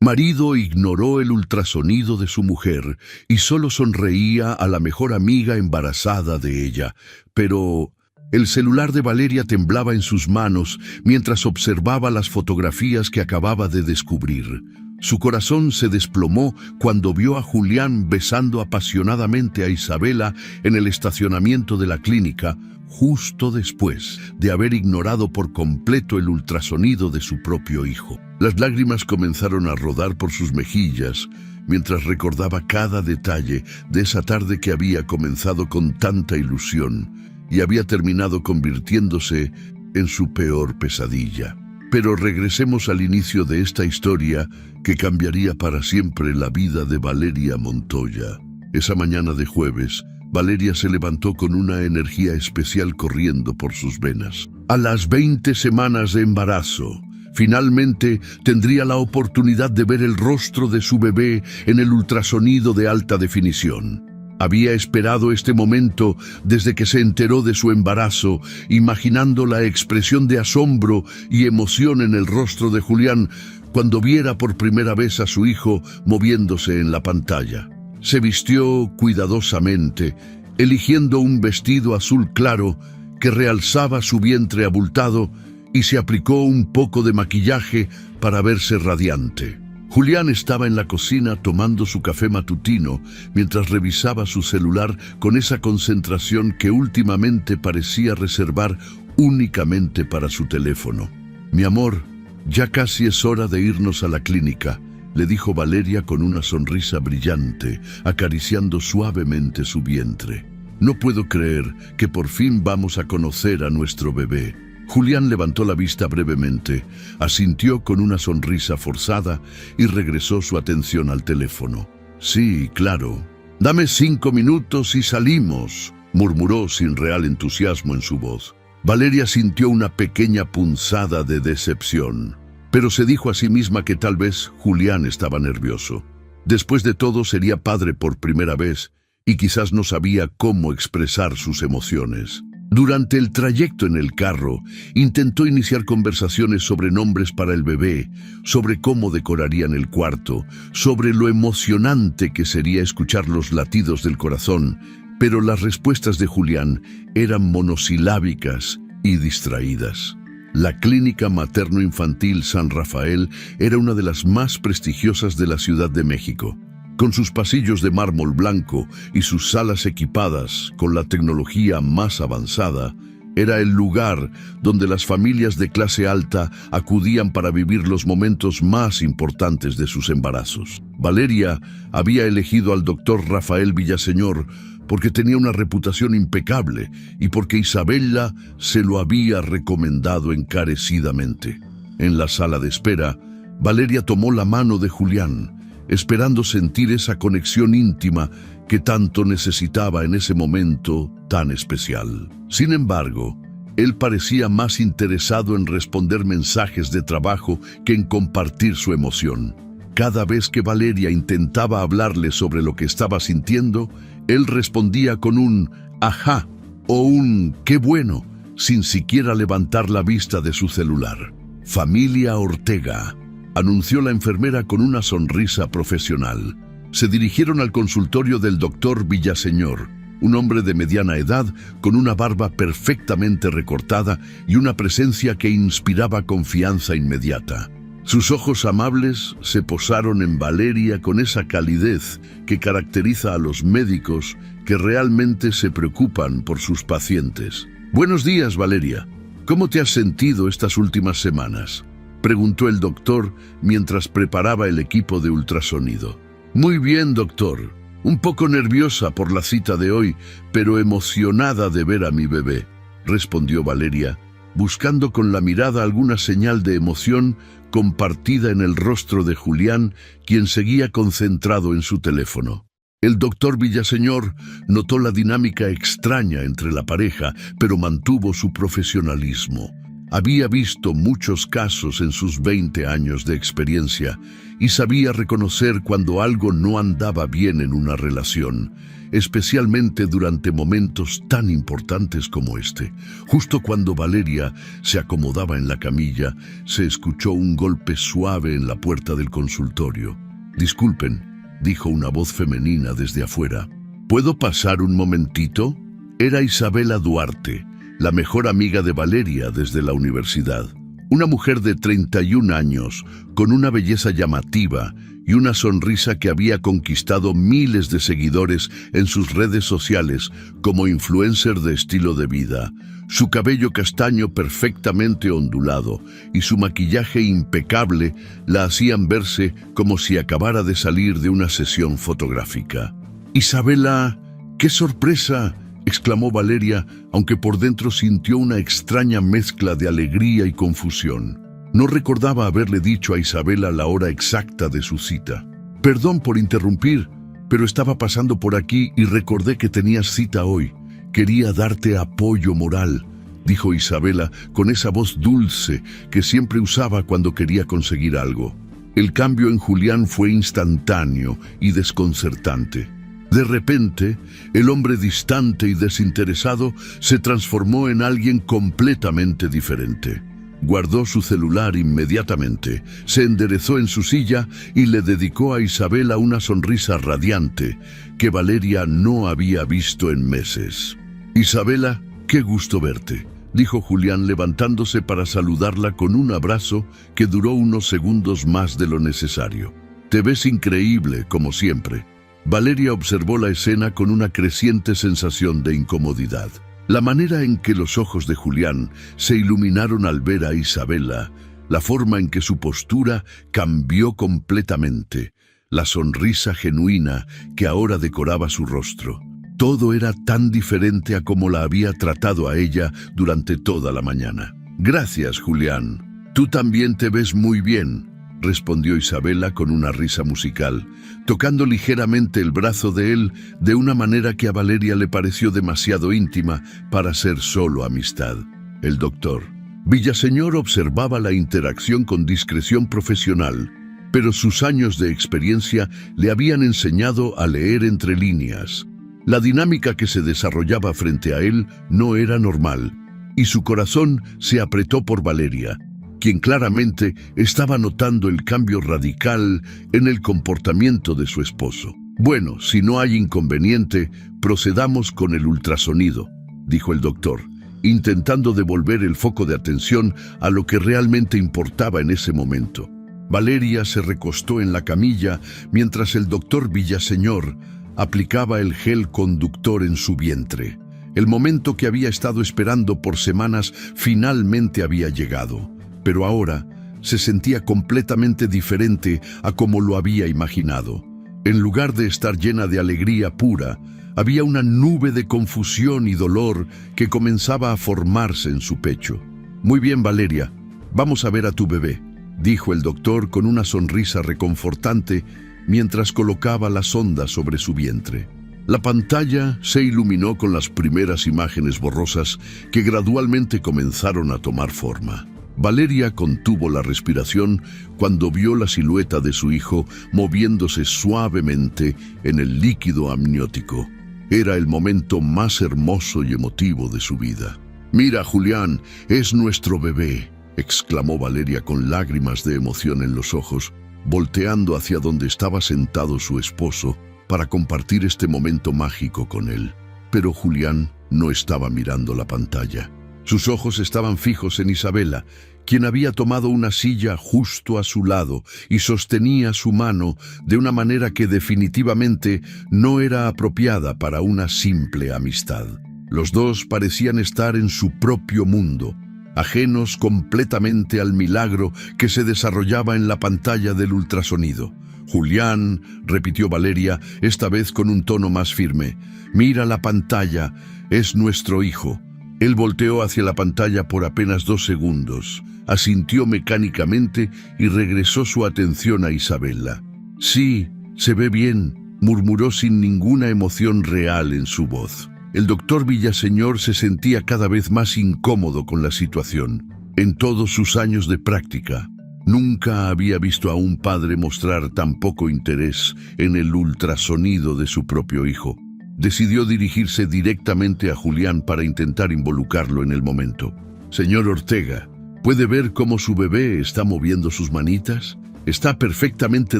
Marido ignoró el ultrasonido de su mujer y solo sonreía a la mejor amiga embarazada de ella, pero el celular de Valeria temblaba en sus manos mientras observaba las fotografías que acababa de descubrir. Su corazón se desplomó cuando vio a Julián besando apasionadamente a Isabela en el estacionamiento de la clínica, justo después de haber ignorado por completo el ultrasonido de su propio hijo. Las lágrimas comenzaron a rodar por sus mejillas mientras recordaba cada detalle de esa tarde que había comenzado con tanta ilusión y había terminado convirtiéndose en su peor pesadilla. Pero regresemos al inicio de esta historia que cambiaría para siempre la vida de Valeria Montoya. Esa mañana de jueves, Valeria se levantó con una energía especial corriendo por sus venas. A las 20 semanas de embarazo, finalmente tendría la oportunidad de ver el rostro de su bebé en el ultrasonido de alta definición. Había esperado este momento desde que se enteró de su embarazo, imaginando la expresión de asombro y emoción en el rostro de Julián cuando viera por primera vez a su hijo moviéndose en la pantalla. Se vistió cuidadosamente, eligiendo un vestido azul claro que realzaba su vientre abultado y se aplicó un poco de maquillaje para verse radiante. Julián estaba en la cocina tomando su café matutino mientras revisaba su celular con esa concentración que últimamente parecía reservar únicamente para su teléfono. «Mi amor, ya casi es hora de irnos a la clínica», le dijo Valeria con una sonrisa brillante, acariciando suavemente su vientre. «No puedo creer que por fin vamos a conocer a nuestro bebé». Julián levantó la vista brevemente, asintió con una sonrisa forzada y regresó su atención al teléfono. «Sí, claro. Dame 5 minutos y salimos», murmuró sin real entusiasmo en su voz. Valeria sintió una pequeña punzada de decepción, pero se dijo a sí misma que tal vez Julián estaba nervioso. Después de todo, sería padre por primera vez y quizás no sabía cómo expresar sus emociones. Durante el trayecto en el carro, intentó iniciar conversaciones sobre nombres para el bebé, sobre cómo decorarían el cuarto, sobre lo emocionante que sería escuchar los latidos del corazón, pero las respuestas de Julián eran monosilábicas y distraídas. La Clínica Materno-Infantil San Rafael era una de las más prestigiosas de la Ciudad de México. Con sus pasillos de mármol blanco y sus salas equipadas con la tecnología más avanzada, era el lugar donde las familias de clase alta acudían para vivir los momentos más importantes de sus embarazos. Valeria había elegido al doctor Rafael Villaseñor porque tenía una reputación impecable y porque Isabela se lo había recomendado encarecidamente. En la sala de espera, Valeria tomó la mano de Julián, esperando sentir esa conexión íntima que tanto necesitaba en ese momento tan especial. Sin embargo, él parecía más interesado en responder mensajes de trabajo que en compartir su emoción. Cada vez que Valeria intentaba hablarle sobre lo que estaba sintiendo, él respondía con un «ajá» o un «qué bueno», sin siquiera levantar la vista de su celular. «Familia Ortega», anunció la enfermera con una sonrisa profesional. Se dirigieron al consultorio del doctor Villaseñor, un hombre de mediana edad con una barba perfectamente recortada y una presencia que inspiraba confianza inmediata. Sus ojos amables se posaron en Valeria con esa calidez que caracteriza a los médicos que realmente se preocupan por sus pacientes. «Buenos días, Valeria. ¿Cómo te has sentido estas últimas semanas?», preguntó el doctor mientras preparaba el equipo de ultrasonido. «Muy bien, doctor. Un poco nerviosa por la cita de hoy, pero emocionada de ver a mi bebé», respondió Valeria, buscando con la mirada alguna señal de emoción compartida en el rostro de Julián, quien seguía concentrado en su teléfono. El doctor Villaseñor notó la dinámica extraña entre la pareja, pero mantuvo su profesionalismo. Había visto muchos casos en sus 20 años de experiencia y sabía reconocer cuando algo no andaba bien en una relación, especialmente durante momentos tan importantes como este. Justo cuando Valeria se acomodaba en la camilla, se escuchó un golpe suave en la puerta del consultorio. «Disculpen», dijo una voz femenina desde afuera. «¿Puedo pasar un momentito?» Era Isabela Duarte, la mejor amiga de Valeria desde la universidad. Una mujer de 31 años, con una belleza llamativa y una sonrisa que había conquistado miles de seguidores en sus redes sociales como influencer de estilo de vida. Su cabello castaño perfectamente ondulado y su maquillaje impecable la hacían verse como si acabara de salir de una sesión fotográfica. «Isabela, qué sorpresa», exclamó Valeria, aunque por dentro sintió una extraña mezcla de alegría y confusión. No recordaba haberle dicho a Isabela la hora exacta de su cita. «Perdón por interrumpir, pero estaba pasando por aquí y recordé que tenías cita hoy. Quería darte apoyo moral», dijo Isabela con esa voz dulce que siempre usaba cuando quería conseguir algo. El cambio en Julián fue instantáneo y desconcertante. De repente, el hombre distante y desinteresado se transformó en alguien completamente diferente. Guardó su celular inmediatamente, se enderezó en su silla y le dedicó a Isabela una sonrisa radiante que Valeria no había visto en meses. «Isabela, qué gusto verte», dijo Julián levantándose para saludarla con un abrazo que duró unos segundos más de lo necesario. «Te ves increíble, como siempre». Valeria observó la escena con una creciente sensación de incomodidad. La manera en que los ojos de Julián se iluminaron al ver a Isabela, la forma en que su postura cambió completamente, la sonrisa genuina que ahora decoraba su rostro. Todo era tan diferente a como la había tratado a ella durante toda la mañana. «Gracias, Julián. Tú también te ves muy bien», respondió Isabela con una risa musical, tocando ligeramente el brazo de él de una manera que a Valeria le pareció demasiado íntima para ser solo amistad. El doctor Villaseñor observaba la interacción con discreción profesional, pero sus años de experiencia le habían enseñado a leer entre líneas. La dinámica que se desarrollaba frente a él no era normal, y su corazón se apretó por Valeria, quien claramente estaba notando el cambio radical en el comportamiento de su esposo. «Bueno, si no hay inconveniente, procedamos con el ultrasonido», dijo el doctor, intentando devolver el foco de atención a lo que realmente importaba en ese momento. Valeria se recostó en la camilla mientras el doctor Villaseñor aplicaba el gel conductor en su vientre. El momento que había estado esperando por semanas finalmente había llegado. Pero ahora se sentía completamente diferente a como lo había imaginado. En lugar de estar llena de alegría pura, había una nube de confusión y dolor que comenzaba a formarse en su pecho. «Muy bien, Valeria, vamos a ver a tu bebé», dijo el doctor con una sonrisa reconfortante mientras colocaba la sonda sobre su vientre. La pantalla se iluminó con las primeras imágenes borrosas que gradualmente comenzaron a tomar forma. Valeria contuvo la respiración cuando vio la silueta de su hijo moviéndose suavemente en el líquido amniótico. Era el momento más hermoso y emotivo de su vida. «Mira, Julián, es nuestro bebé», exclamó Valeria con lágrimas de emoción en los ojos, volteando hacia donde estaba sentado su esposo para compartir este momento mágico con él. Pero Julián no estaba mirando la pantalla. Sus ojos estaban fijos en Isabela, quien había tomado una silla justo a su lado y sostenía su mano de una manera que definitivamente no era apropiada para una simple amistad. Los dos parecían estar en su propio mundo, ajenos completamente al milagro que se desarrollaba en la pantalla del ultrasonido. «Julián», repitió Valeria, esta vez con un tono más firme, «mira la pantalla, es nuestro hijo». Él volteó hacia la pantalla por apenas 2 segundos, asintió mecánicamente y regresó su atención a Isabela. «Sí, se ve bien», murmuró sin ninguna emoción real en su voz. El doctor Villaseñor se sentía cada vez más incómodo con la situación. En todos sus años de práctica, nunca había visto a un padre mostrar tan poco interés en el ultrasonido de su propio hijo. Decidió dirigirse directamente a Julián para intentar involucrarlo en el momento. «Señor Ortega, ¿puede ver cómo su bebé está moviendo sus manitas? Está perfectamente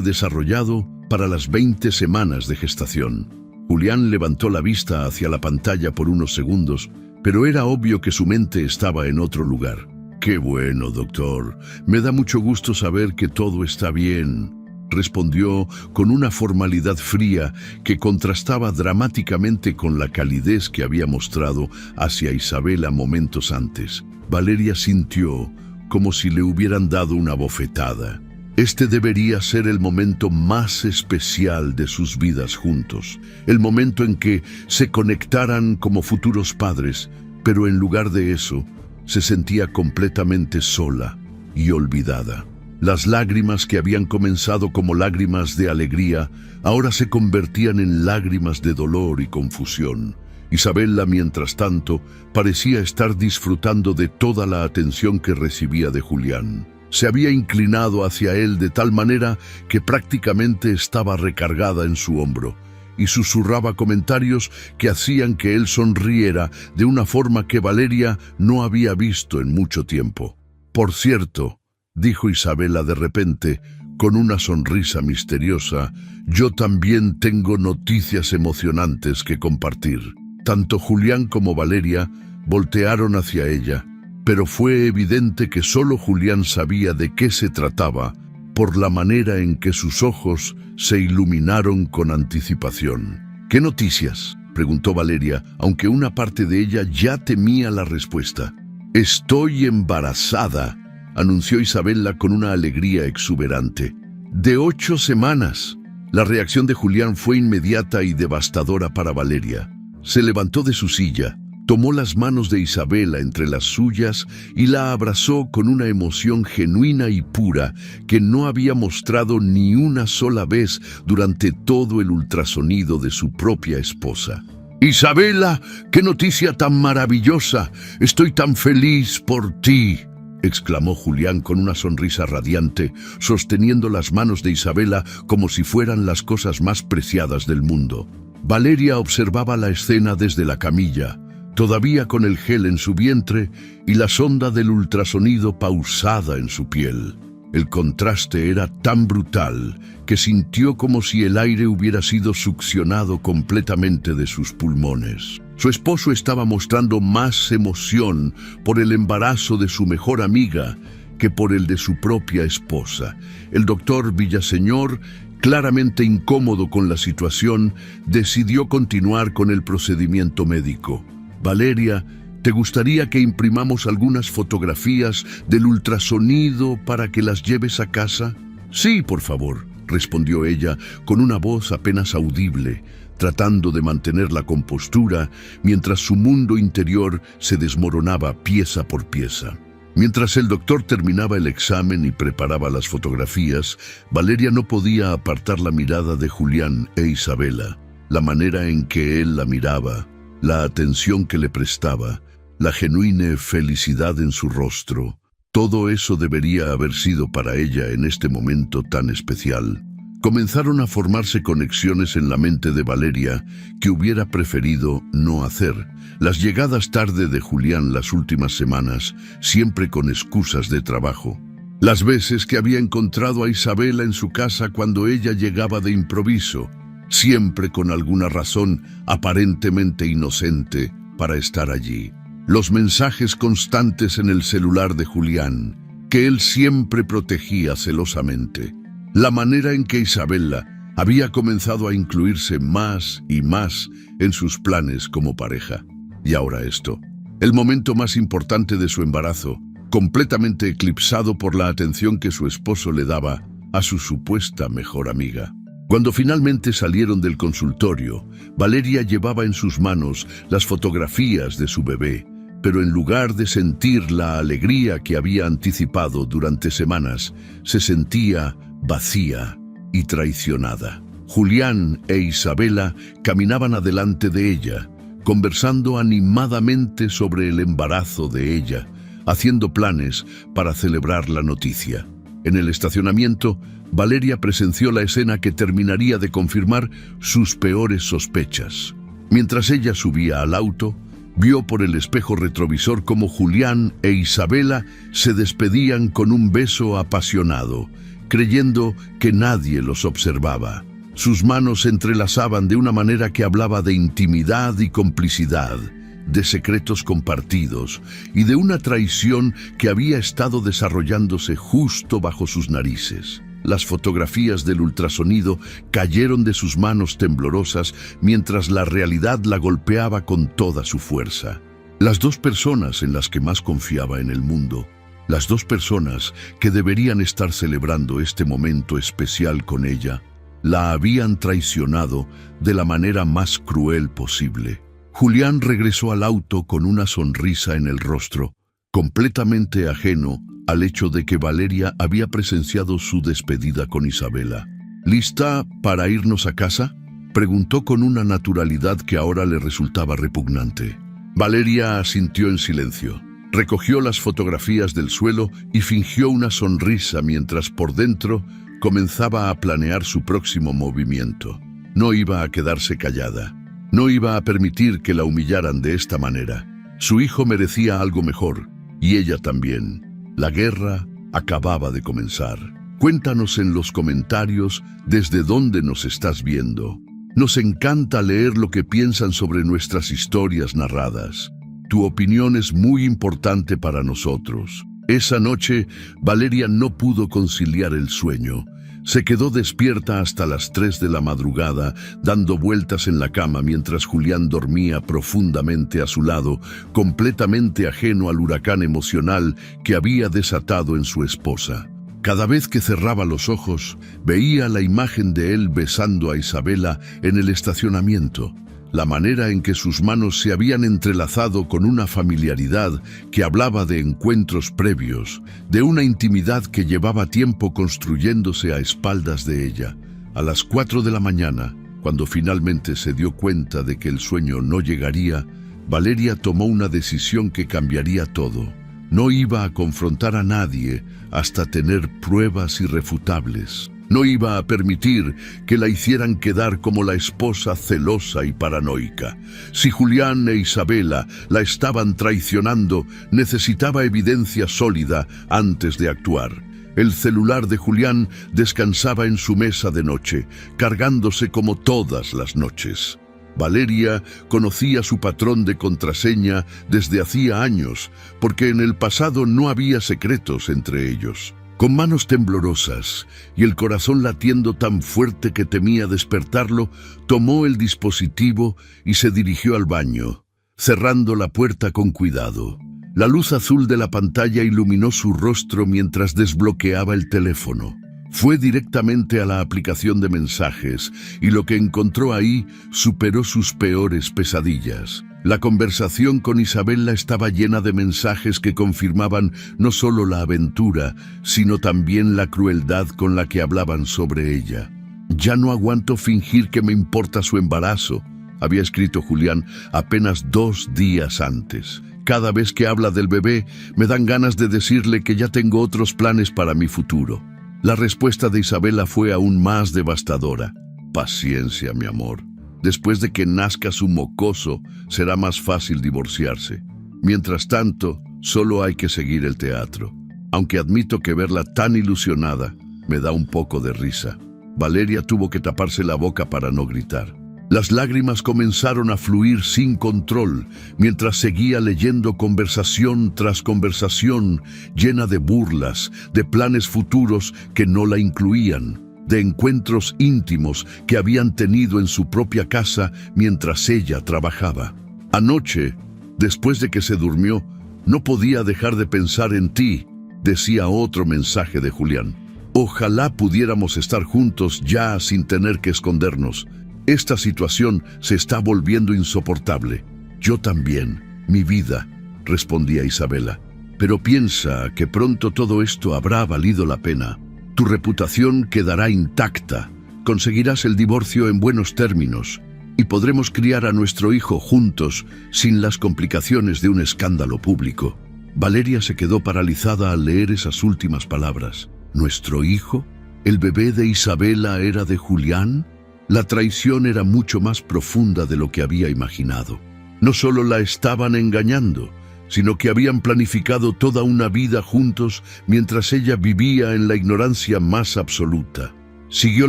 desarrollado para las 20 semanas de gestación». Julián levantó la vista hacia la pantalla por unos segundos, pero era obvio que su mente estaba en otro lugar. «Qué bueno, doctor. Me da mucho gusto saber que todo está bien», respondió con una formalidad fría que contrastaba dramáticamente con la calidez que había mostrado hacia Isabela momentos antes. Valeria sintió como si le hubieran dado una bofetada. Este debería ser el momento más especial de sus vidas juntos, el momento en que se conectaran como futuros padres, pero en lugar de eso, se sentía completamente sola y olvidada. Las lágrimas que habían comenzado como lágrimas de alegría, ahora se convertían en lágrimas de dolor y confusión. Isabela, mientras tanto, parecía estar disfrutando de toda la atención que recibía de Julián. Se había inclinado hacia él de tal manera que prácticamente estaba recargada en su hombro, y susurraba comentarios que hacían que él sonriera de una forma que Valeria no había visto en mucho tiempo. «Por cierto», dijo Isabela de repente, con una sonrisa misteriosa, «yo también tengo noticias emocionantes que compartir». Tanto Julián como Valeria voltearon hacia ella, pero fue evidente que solo Julián sabía de qué se trataba por la manera en que sus ojos se iluminaron con anticipación. «¿Qué noticias?», preguntó Valeria, aunque una parte de ella ya temía la respuesta. «Estoy embarazada», anunció Isabela con una alegría exuberante. «De 8 semanas». La reacción de Julián fue inmediata y devastadora para Valeria. Se levantó de su silla, tomó las manos de Isabela entre las suyas y la abrazó con una emoción genuina y pura que no había mostrado ni una sola vez durante todo el ultrasonido de su propia esposa. «Isabela, qué noticia tan maravillosa. Estoy tan feliz por ti», exclamó Julián con una sonrisa radiante, sosteniendo las manos de Isabela como si fueran las cosas más preciadas del mundo. Valeria observaba la escena desde la camilla, todavía con el gel en su vientre y la sonda del ultrasonido pausada en su piel. El contraste era tan brutal que sintió como si el aire hubiera sido succionado completamente de sus pulmones. Su esposo estaba mostrando más emoción por el embarazo de su mejor amiga que por el de su propia esposa. El doctor Villaseñor, claramente incómodo con la situación, decidió continuar con el procedimiento médico. «Valeria, ¿te gustaría que imprimamos algunas fotografías del ultrasonido para que las lleves a casa?» «Sí, por favor», respondió ella con una voz apenas audible, tratando de mantener la compostura mientras su mundo interior se desmoronaba pieza por pieza. Mientras el doctor terminaba el examen y preparaba las fotografías, Valeria no podía apartar la mirada de Julián e Isabela. La manera en que él la miraba, la atención que le prestaba, la genuina felicidad en su rostro, todo eso debería haber sido para ella en este momento tan especial. Comenzaron a formarse conexiones en la mente de Valeria que hubiera preferido no hacer. Las llegadas tarde de Julián las últimas semanas, siempre con excusas de trabajo. Las veces que había encontrado a Isabela en su casa cuando ella llegaba de improviso, siempre con alguna razón aparentemente inocente para estar allí. Los mensajes constantes en el celular de Julián, que él siempre protegía celosamente. La manera en que Isabela había comenzado a incluirse más y más en sus planes como pareja. Y ahora esto, el momento más importante de su embarazo, completamente eclipsado por la atención que su esposo le daba a su supuesta mejor amiga. Cuando finalmente salieron del consultorio, Valeria llevaba en sus manos las fotografías de su bebé, pero en lugar de sentir la alegría que había anticipado durante semanas, se sentía vacía y traicionada. Julián e Isabela caminaban adelante de ella, conversando animadamente sobre el embarazo de ella, haciendo planes para celebrar la noticia. En el estacionamiento, Valeria presenció la escena que terminaría de confirmar sus peores sospechas. Mientras ella subía al auto, vio por el espejo retrovisor cómo Julián e Isabela se despedían con un beso apasionado, creyendo que nadie los observaba. Sus manos se entrelazaban de una manera que hablaba de intimidad y complicidad, de secretos compartidos y de una traición que había estado desarrollándose justo bajo sus narices. Las fotografías del ultrasonido cayeron de sus manos temblorosas mientras la realidad la golpeaba con toda su fuerza. Las dos personas en las que más confiaba en el mundo, las dos personas que deberían estar celebrando este momento especial con ella, la habían traicionado de la manera más cruel posible. Julián regresó al auto con una sonrisa en el rostro, completamente ajeno al hecho de que Valeria había presenciado su despedida con Isabela. ¿Lista para irnos a casa?, preguntó con una naturalidad que ahora le resultaba repugnante. Valeria asintió en silencio. Recogió las fotografías del suelo y fingió una sonrisa mientras por dentro comenzaba a planear su próximo movimiento. No iba a quedarse callada. No iba a permitir que la humillaran de esta manera. Su hijo merecía algo mejor, y ella también. La guerra acababa de comenzar. Cuéntanos en los comentarios desde dónde nos estás viendo. Nos encanta leer lo que piensan sobre nuestras historias narradas. Tu opinión es muy importante para nosotros. Esa noche, Valeria no pudo conciliar el sueño. Se quedó despierta hasta las 3 de la madrugada, dando vueltas en la cama mientras Julián dormía profundamente a su lado, completamente ajeno al huracán emocional que había desatado en su esposa. Cada vez que cerraba los ojos, veía la imagen de él besando a Isabela en el estacionamiento. La manera en que sus manos se habían entrelazado con una familiaridad que hablaba de encuentros previos, de una intimidad que llevaba tiempo construyéndose a espaldas de ella. A las 4 de la mañana, cuando finalmente se dio cuenta de que el sueño no llegaría, Valeria tomó una decisión que cambiaría todo. No iba a confrontar a nadie hasta tener pruebas irrefutables. No iba a permitir que la hicieran quedar como la esposa celosa y paranoica. Si Julián e Isabela la estaban traicionando, necesitaba evidencia sólida antes de actuar. El celular de Julián descansaba en su mesa de noche, cargándose como todas las noches. Valeria conocía su patrón de contraseña desde hacía años, porque en el pasado no había secretos entre ellos. Con manos temblorosas y el corazón latiendo tan fuerte que temía despertarlo, tomó el dispositivo y se dirigió al baño, cerrando la puerta con cuidado. La luz azul de la pantalla iluminó su rostro mientras desbloqueaba el teléfono. Fue directamente a la aplicación de mensajes y lo que encontró ahí superó sus peores pesadillas. La conversación con Isabela estaba llena de mensajes que confirmaban no solo la aventura, sino también la crueldad con la que hablaban sobre ella. «Ya no aguanto fingir que me importa su embarazo», había escrito Julián apenas 2 días antes. «Cada vez que habla del bebé, me dan ganas de decirle que ya tengo otros planes para mi futuro». La respuesta de Isabela fue aún más devastadora. «Paciencia, mi amor. Después de que nazca su mocoso, será más fácil divorciarse. Mientras tanto, solo hay que seguir el teatro. Aunque admito que verla tan ilusionada me da un poco de risa». Valeria tuvo que taparse la boca para no gritar. Las lágrimas comenzaron a fluir sin control, mientras seguía leyendo conversación tras conversación, llena de burlas, de planes futuros que no la incluían, de encuentros íntimos que habían tenido en su propia casa mientras ella trabajaba. «Anoche, después de que se durmió, no podía dejar de pensar en ti», decía otro mensaje de Julián. «Ojalá pudiéramos estar juntos ya sin tener que escondernos. Esta situación se está volviendo insoportable». «Yo también, mi vida», respondía Isabela. «Pero piensa que pronto todo esto habrá valido la pena. Tu reputación quedará intacta, conseguirás el divorcio en buenos términos y podremos criar a nuestro hijo juntos sin las complicaciones de un escándalo público». Valeria se quedó paralizada al leer esas últimas palabras. ¿Nuestro hijo? ¿El bebé de Isabela era de Julián? La traición era mucho más profunda de lo que había imaginado. No solo la estaban engañando, sino que habían planificado toda una vida juntos mientras ella vivía en la ignorancia más absoluta. Siguió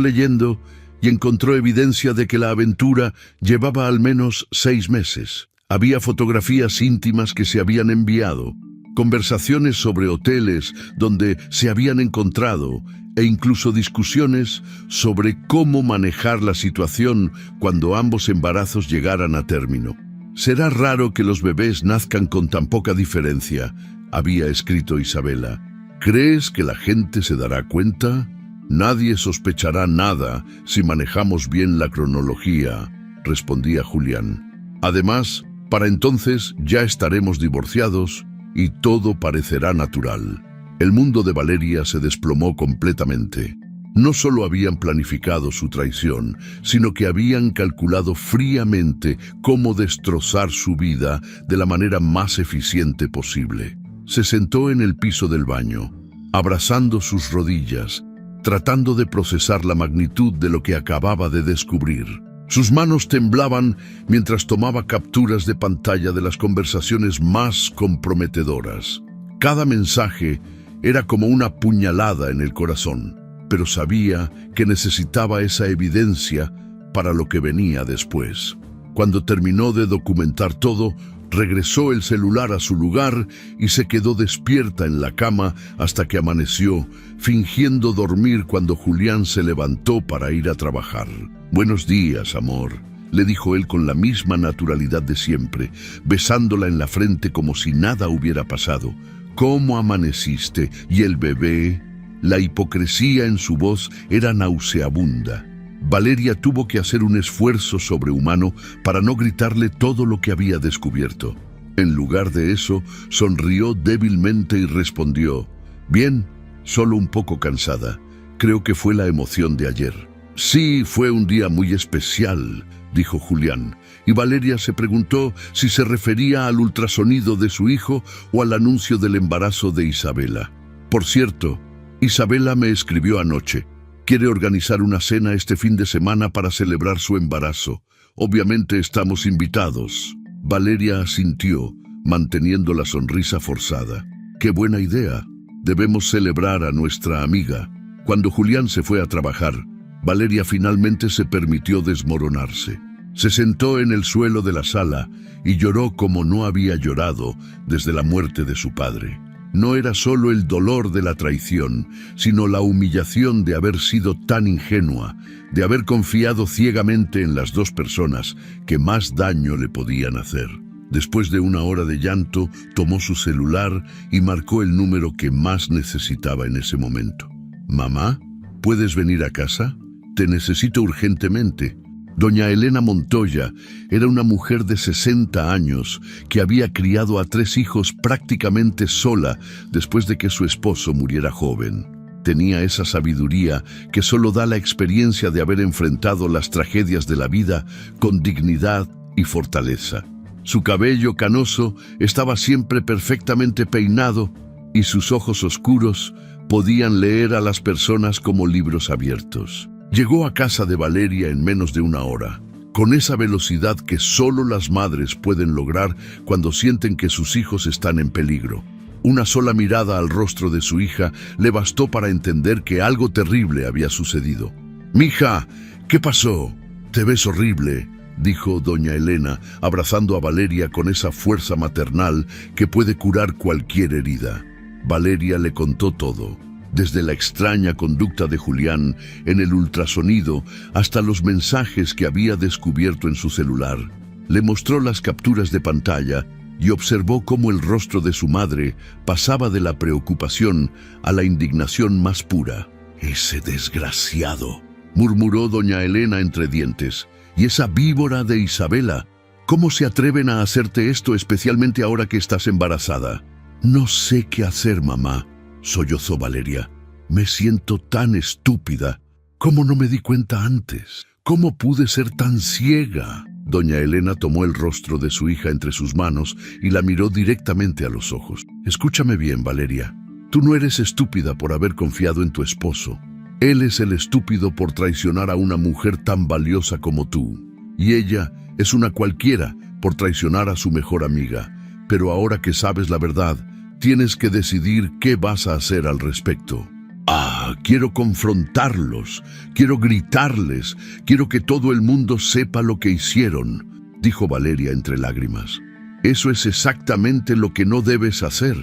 leyendo y encontró evidencia de que la aventura llevaba al menos 6 meses. Había fotografías íntimas que se habían enviado, conversaciones sobre hoteles donde se habían encontrado e incluso discusiones sobre cómo manejar la situación cuando ambos embarazos llegaran a término. «Será raro que los bebés nazcan con tan poca diferencia», había escrito Isabela. «¿Crees que la gente se dará cuenta? Nadie sospechará nada si manejamos bien la cronología», respondía Julián. «Además, para entonces ya estaremos divorciados y todo parecerá natural». El mundo de Valeria se desplomó completamente. No solo habían planificado su traición, sino que habían calculado fríamente cómo destrozar su vida de la manera más eficiente posible. Se sentó en el piso del baño, abrazando sus rodillas, tratando de procesar la magnitud de lo que acababa de descubrir. Sus manos temblaban mientras tomaba capturas de pantalla de las conversaciones más comprometedoras. Cada mensaje era como una puñalada en el corazón, pero sabía que necesitaba esa evidencia para lo que venía después. Cuando terminó de documentar todo, regresó el celular a su lugar y se quedó despierta en la cama hasta que amaneció, fingiendo dormir cuando Julián se levantó para ir a trabajar. «Buenos días, amor», le dijo él con la misma naturalidad de siempre, besándola en la frente como si nada hubiera pasado. «¿Cómo amaneciste? ¿Y el bebé?» La hipocresía en su voz era nauseabunda. Valeria tuvo que hacer un esfuerzo sobrehumano para no gritarle todo lo que había descubierto. En lugar de eso, sonrió débilmente y respondió: «Bien, solo un poco cansada. Creo que fue la emoción de ayer». «Sí, fue un día muy especial», dijo Julián, y Valeria se preguntó si se refería al ultrasonido de su hijo o al anuncio del embarazo de Isabela. «Por cierto, Isabela me escribió anoche. Quiere organizar una cena este fin de semana para celebrar su embarazo. Obviamente estamos invitados». Valeria asintió, manteniendo la sonrisa forzada. «Qué buena idea. Debemos celebrar a nuestra amiga». Cuando Julián se fue a trabajar, Valeria finalmente se permitió desmoronarse. Se sentó en el suelo de la sala y lloró como no había llorado desde la muerte de su padre. No era solo el dolor de la traición, sino la humillación de haber sido tan ingenua, de haber confiado ciegamente en las dos personas que más daño le podían hacer. Después de una hora de llanto, tomó su celular y marcó el número que más necesitaba en ese momento. «Mamá, ¿puedes venir a casa? Te necesito urgentemente». Doña Elena Montoya era una mujer de 60 años que había criado a 3 hijos prácticamente sola después de que su esposo muriera joven. Tenía esa sabiduría que solo da la experiencia de haber enfrentado las tragedias de la vida con dignidad y fortaleza. Su cabello canoso estaba siempre perfectamente peinado y sus ojos oscuros podían leer a las personas como libros abiertos. Llegó a casa de Valeria en menos de una hora, con esa velocidad que solo las madres pueden lograr cuando sienten que sus hijos están en peligro. Una sola mirada al rostro de su hija le bastó para entender que algo terrible había sucedido. «Mija, ¿qué pasó? Te ves horrible», dijo doña Elena, abrazando a Valeria con esa fuerza maternal que puede curar cualquier herida. Valeria le contó todo, desde la extraña conducta de Julián en el ultrasonido hasta los mensajes que había descubierto en su celular. Le mostró las capturas de pantalla y observó cómo el rostro de su madre pasaba de la preocupación a la indignación más pura. «Ese desgraciado», murmuró doña Elena entre dientes, «y esa víbora de Isabela. ¿Cómo se atreven a hacerte esto, especialmente ahora que estás embarazada?» «No sé qué hacer, mamá», sollozó Valeria. «Me siento tan estúpida. ¿Cómo no me di cuenta antes? ¿Cómo pude ser tan ciega?». Doña Elena tomó el rostro de su hija entre sus manos y la miró directamente a los ojos. Escúchame bien, Valeria. Tú no eres estúpida por haber confiado en tu esposo. Él es el estúpido por traicionar a una mujer tan valiosa como tú. Y ella es una cualquiera por traicionar a su mejor amiga. Pero ahora que sabes la verdad, tienes que decidir qué vas a hacer al respecto. Quiero confrontarlos, quiero gritarles, quiero que todo el mundo sepa lo que hicieron, dijo Valeria entre lágrimas. Eso es exactamente lo que no debes hacer,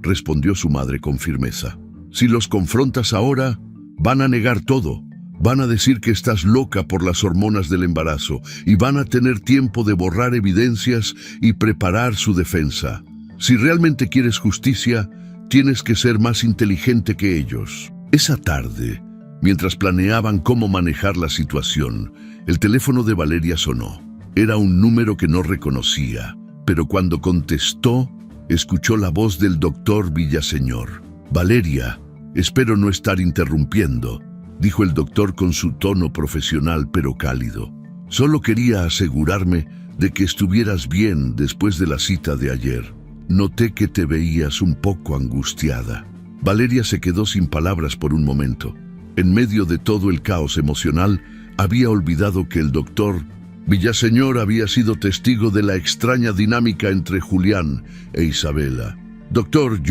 respondió su madre con firmeza. Si los confrontas ahora, van a negar todo. Van a decir que estás loca por las hormonas del embarazo y van a tener tiempo de borrar evidencias y preparar su defensa. Si realmente quieres justicia, tienes que ser más inteligente que ellos. Esa tarde, mientras planeaban cómo manejar la situación, el teléfono de Valeria sonó. Era un número que no reconocía, pero cuando contestó, escuchó la voz del doctor Villaseñor. Valeria, espero no estar interrumpiendo, dijo el doctor con su tono profesional pero cálido. Solo quería asegurarme de que estuvieras bien después de la cita de ayer. Noté que te veías un poco angustiada. Valeria se quedó sin palabras por un momento. En medio de todo el caos emocional, había olvidado que el doctor Villaseñor había sido testigo de la extraña dinámica entre Julián e Isabela. Doctor,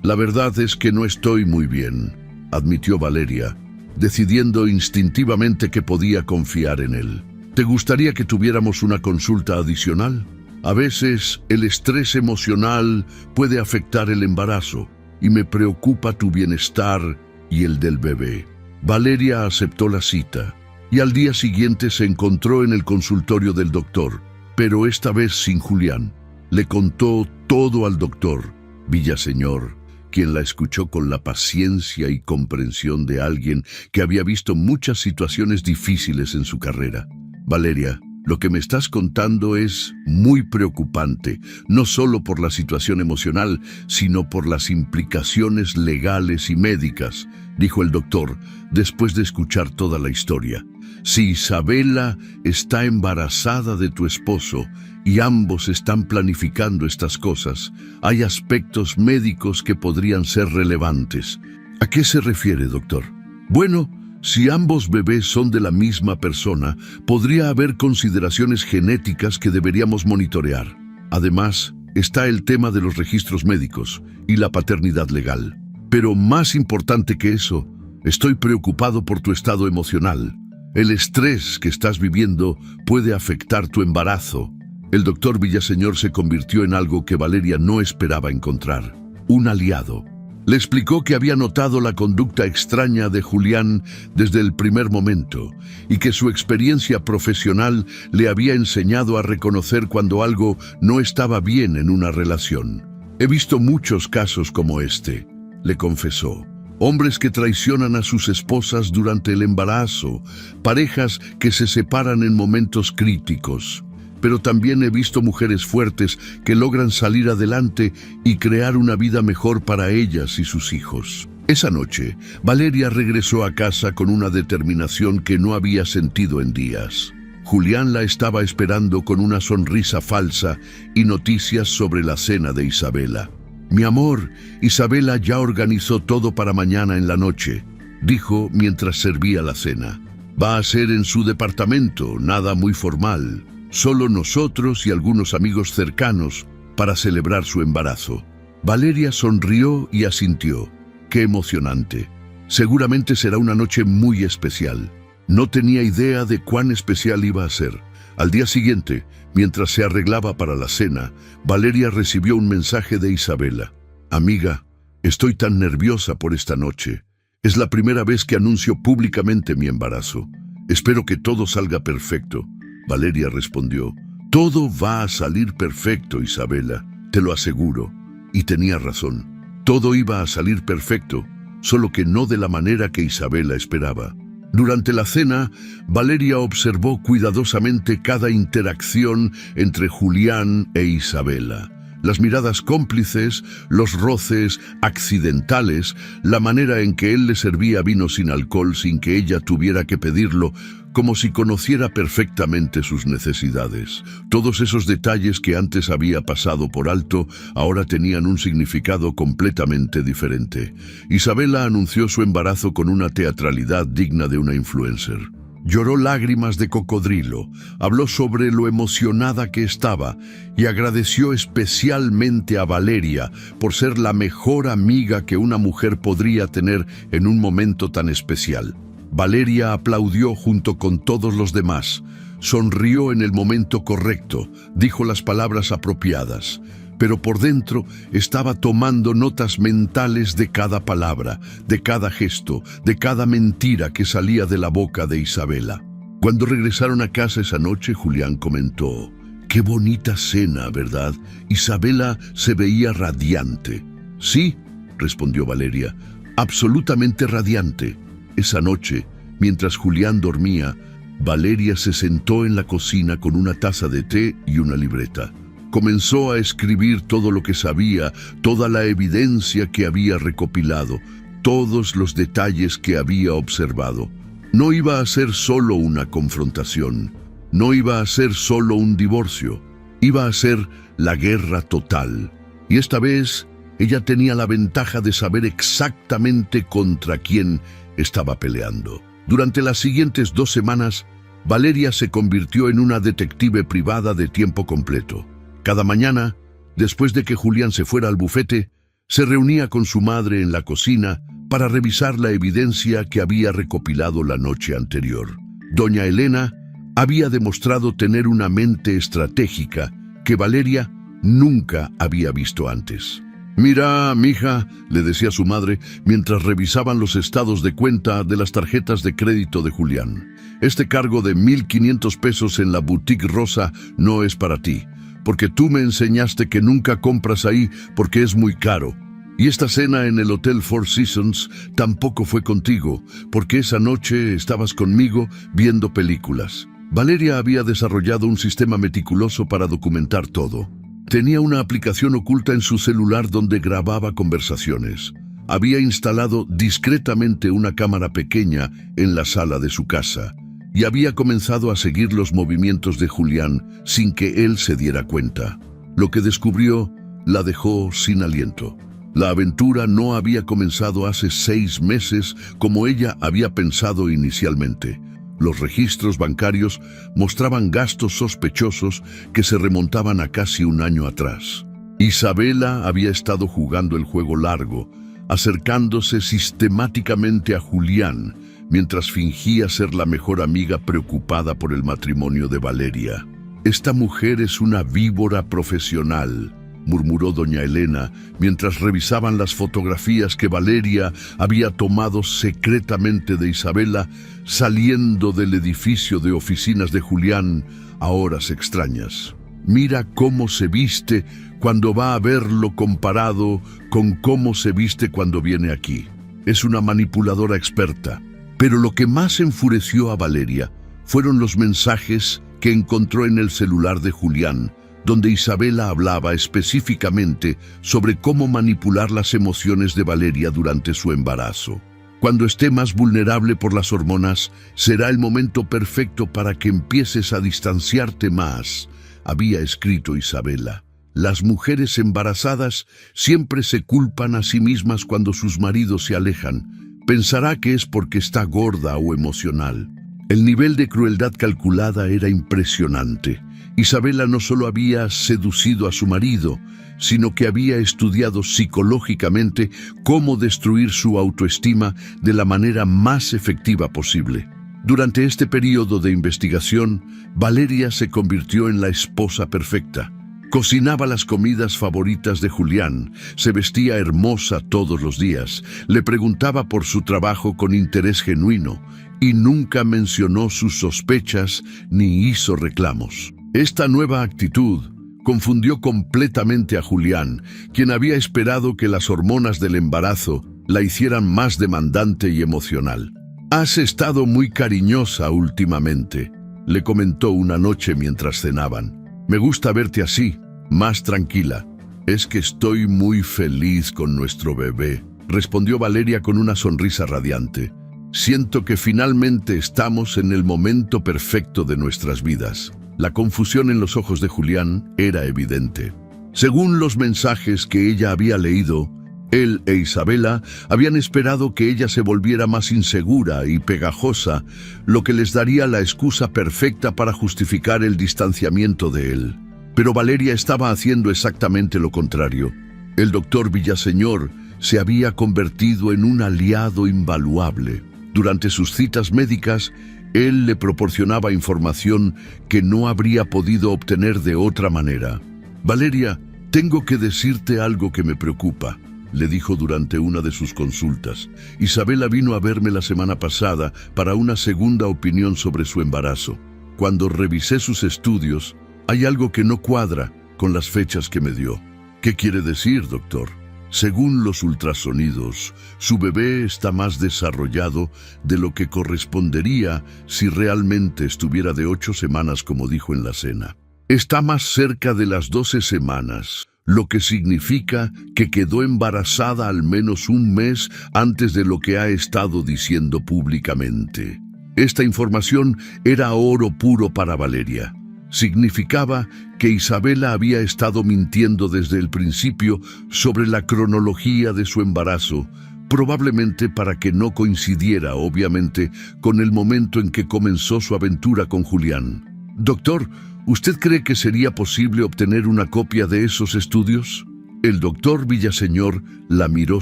la verdad es que no estoy muy bien, admitió Valeria, decidiendo instintivamente que podía confiar en él. ¿Te gustaría que tuviéramos una consulta adicional? A veces el estrés emocional puede afectar el embarazo y me preocupa tu bienestar y el del bebé. Valeria aceptó la cita y al día siguiente se encontró en el consultorio del doctor, pero esta vez sin Julián. Le contó todo al doctor Villaseñor, quien la escuchó con la paciencia y comprensión de alguien que había visto muchas situaciones difíciles en su carrera. Valeria, lo que me estás contando es muy preocupante, no solo por la situación emocional, sino por las implicaciones legales y médicas, dijo el doctor, después de escuchar toda la historia. Si Isabela está embarazada de tu esposo y ambos están planificando estas cosas, hay aspectos médicos que podrían ser relevantes. ¿A qué se refiere, doctor? Bueno, si ambos bebés son de la misma persona, podría haber consideraciones genéticas que deberíamos monitorear. Además, está el tema de los registros médicos y la paternidad legal. Pero más importante que eso, estoy preocupado por tu estado emocional. El estrés que estás viviendo puede afectar tu embarazo. El doctor Villaseñor se convirtió en algo que Valeria no esperaba encontrar: un aliado. Le explicó que había notado la conducta extraña de Julián desde el primer momento y que su experiencia profesional le había enseñado a reconocer cuando algo no estaba bien en una relación. He visto muchos casos como este, le confesó. Hombres que traicionan a sus esposas durante el embarazo, parejas que se separan en momentos críticos. Pero también he visto mujeres fuertes que logran salir adelante y crear una vida mejor para ellas y sus hijos. Esa noche, Valeria regresó a casa con una determinación que no había sentido en días. Julián la estaba esperando con una sonrisa falsa y noticias sobre la cena de Isabela. «Mi amor, Isabela ya organizó todo para mañana en la noche», dijo mientras servía la cena. «Va a ser en su departamento, nada muy formal. Solo nosotros y algunos amigos cercanos para celebrar su embarazo». Valeria sonrió y asintió. «Qué emocionante. Seguramente será una noche muy especial». No tenía idea de cuán especial iba a ser. Al día siguiente, mientras se arreglaba para la cena, Valeria recibió un mensaje de Isabela. «Amiga, estoy tan nerviosa por esta noche. Es la primera vez que anuncio públicamente mi embarazo. Espero que todo salga perfecto». Valeria respondió: «Todo va a salir perfecto, Isabela, te lo aseguro». Y tenía razón. Todo iba a salir perfecto, solo que no de la manera que Isabela esperaba. Durante la cena, Valeria observó cuidadosamente cada interacción entre Julián e Isabela. Las miradas cómplices, los roces accidentales, la manera en que él le servía vino sin alcohol sin que ella tuviera que pedirlo, como si conociera perfectamente sus necesidades. Todos esos detalles que antes había pasado por alto, ahora tenían un significado completamente diferente. Isabela anunció su embarazo con una teatralidad digna de una influencer. Lloró lágrimas de cocodrilo, habló sobre lo emocionada que estaba y agradeció especialmente a Valeria por ser la mejor amiga que una mujer podría tener en un momento tan especial. Valeria aplaudió junto con todos los demás, sonrió en el momento correcto, dijo las palabras apropiadas, pero por dentro estaba tomando notas mentales de cada palabra, de cada gesto, de cada mentira que salía de la boca de Isabela. Cuando regresaron a casa esa noche, Julián comentó: «Qué bonita cena, ¿verdad? Isabela se veía radiante». «Sí», respondió Valeria, «absolutamente radiante». Esa noche, mientras Julián dormía, Valeria se sentó en la cocina con una taza de té y una libreta. Comenzó a escribir todo lo que sabía, toda la evidencia que había recopilado, todos los detalles que había observado. No iba a ser solo una confrontación, no iba a ser solo un divorcio, iba a ser la guerra total. Y esta vez ella tenía la ventaja de saber exactamente contra quién estaba peleando. Durante las siguientes 2 semanas, Valeria se convirtió en una detective privada de tiempo completo. Cada mañana, después de que Julián se fuera al bufete, se reunía con su madre en la cocina para revisar la evidencia que había recopilado la noche anterior. Doña Elena había demostrado tener una mente estratégica que Valeria nunca había visto antes. «Mira, mija», le decía su madre mientras revisaban los estados de cuenta de las tarjetas de crédito de Julián. «Este cargo de 1,500 pesos en la Boutique Rosa no es para ti, porque tú me enseñaste que nunca compras ahí porque es muy caro. Y esta cena en el Hotel Four Seasons tampoco fue contigo, porque esa noche estabas conmigo viendo películas». Valeria había desarrollado un sistema meticuloso para documentar todo. Tenía una aplicación oculta en su celular donde grababa conversaciones. Había instalado discretamente una cámara pequeña en la sala de su casa y había comenzado a seguir los movimientos de Julián sin que él se diera cuenta. Lo que descubrió la dejó sin aliento. La aventura no había comenzado hace 6 meses como ella había pensado inicialmente. Los registros bancarios mostraban gastos sospechosos que se remontaban a casi 1 año atrás. Isabela había estado jugando el juego largo, acercándose sistemáticamente a Julián, mientras fingía ser la mejor amiga preocupada por el matrimonio de Valeria. «Esta mujer es una víbora profesional», murmuró doña Elena, mientras revisaban las fotografías que Valeria había tomado secretamente de Isabela saliendo del edificio de oficinas de Julián a horas extrañas. «Mira cómo se viste cuando va a verlo comparado con cómo se viste cuando viene aquí. Es una manipuladora experta». Pero lo que más enfureció a Valeria fueron los mensajes que encontró en el celular de Julián, donde Isabela hablaba específicamente sobre cómo manipular las emociones de Valeria durante su embarazo. «Cuando esté más vulnerable por las hormonas, será el momento perfecto para que empieces a distanciarte más», había escrito Isabela. «Las mujeres embarazadas siempre se culpan a sí mismas cuando sus maridos se alejan. Pensará que es porque está gorda o emocional». El nivel de crueldad calculada era impresionante. Isabela no solo había seducido a su marido, sino que había estudiado psicológicamente cómo destruir su autoestima de la manera más efectiva posible. Durante este periodo de investigación, Valeria se convirtió en la esposa perfecta. Cocinaba las comidas favoritas de Julián, se vestía hermosa todos los días, le preguntaba por su trabajo con interés genuino y nunca mencionó sus sospechas ni hizo reclamos. Esta nueva actitud confundió completamente a Julián, quien había esperado que las hormonas del embarazo la hicieran más demandante y emocional. «Has estado muy cariñosa últimamente», le comentó una noche mientras cenaban. «Me gusta verte así, más tranquila». Es que estoy muy feliz con nuestro bebé, respondió Valeria con una sonrisa radiante. Siento que finalmente estamos en el momento perfecto de nuestras vidas. La confusión en los ojos de Julián era evidente. Según los mensajes que ella había leído, él e Isabela habían esperado que ella se volviera más insegura y pegajosa, lo que les daría la excusa perfecta para justificar el distanciamiento de él. Pero Valeria estaba haciendo exactamente lo contrario. El doctor Villaseñor se había convertido en un aliado invaluable. Durante sus citas médicas, él le proporcionaba información que no habría podido obtener de otra manera. Valeria, tengo que decirte algo que me preocupa, le dijo durante una de sus consultas. Isabela vino a verme la semana pasada para una segunda opinión sobre su embarazo. Cuando revisé sus estudios, hay algo que no cuadra con las fechas que me dio. ¿Qué quiere decir, doctor? Según los ultrasonidos, su bebé está más desarrollado de lo que correspondería si realmente estuviera de 8 semanas, como dijo en la cena. Está más cerca de las 12 semanas, lo que significa que quedó embarazada al menos un mes antes de lo que ha estado diciendo públicamente. Esta información era oro puro para Valeria. Significaba que Isabela había estado mintiendo desde el principio sobre la cronología de su embarazo, probablemente para que no coincidiera, obviamente, con el momento en que comenzó su aventura con Julián. Doctor, ¿usted cree que sería posible obtener una copia de esos estudios? El doctor Villaseñor la miró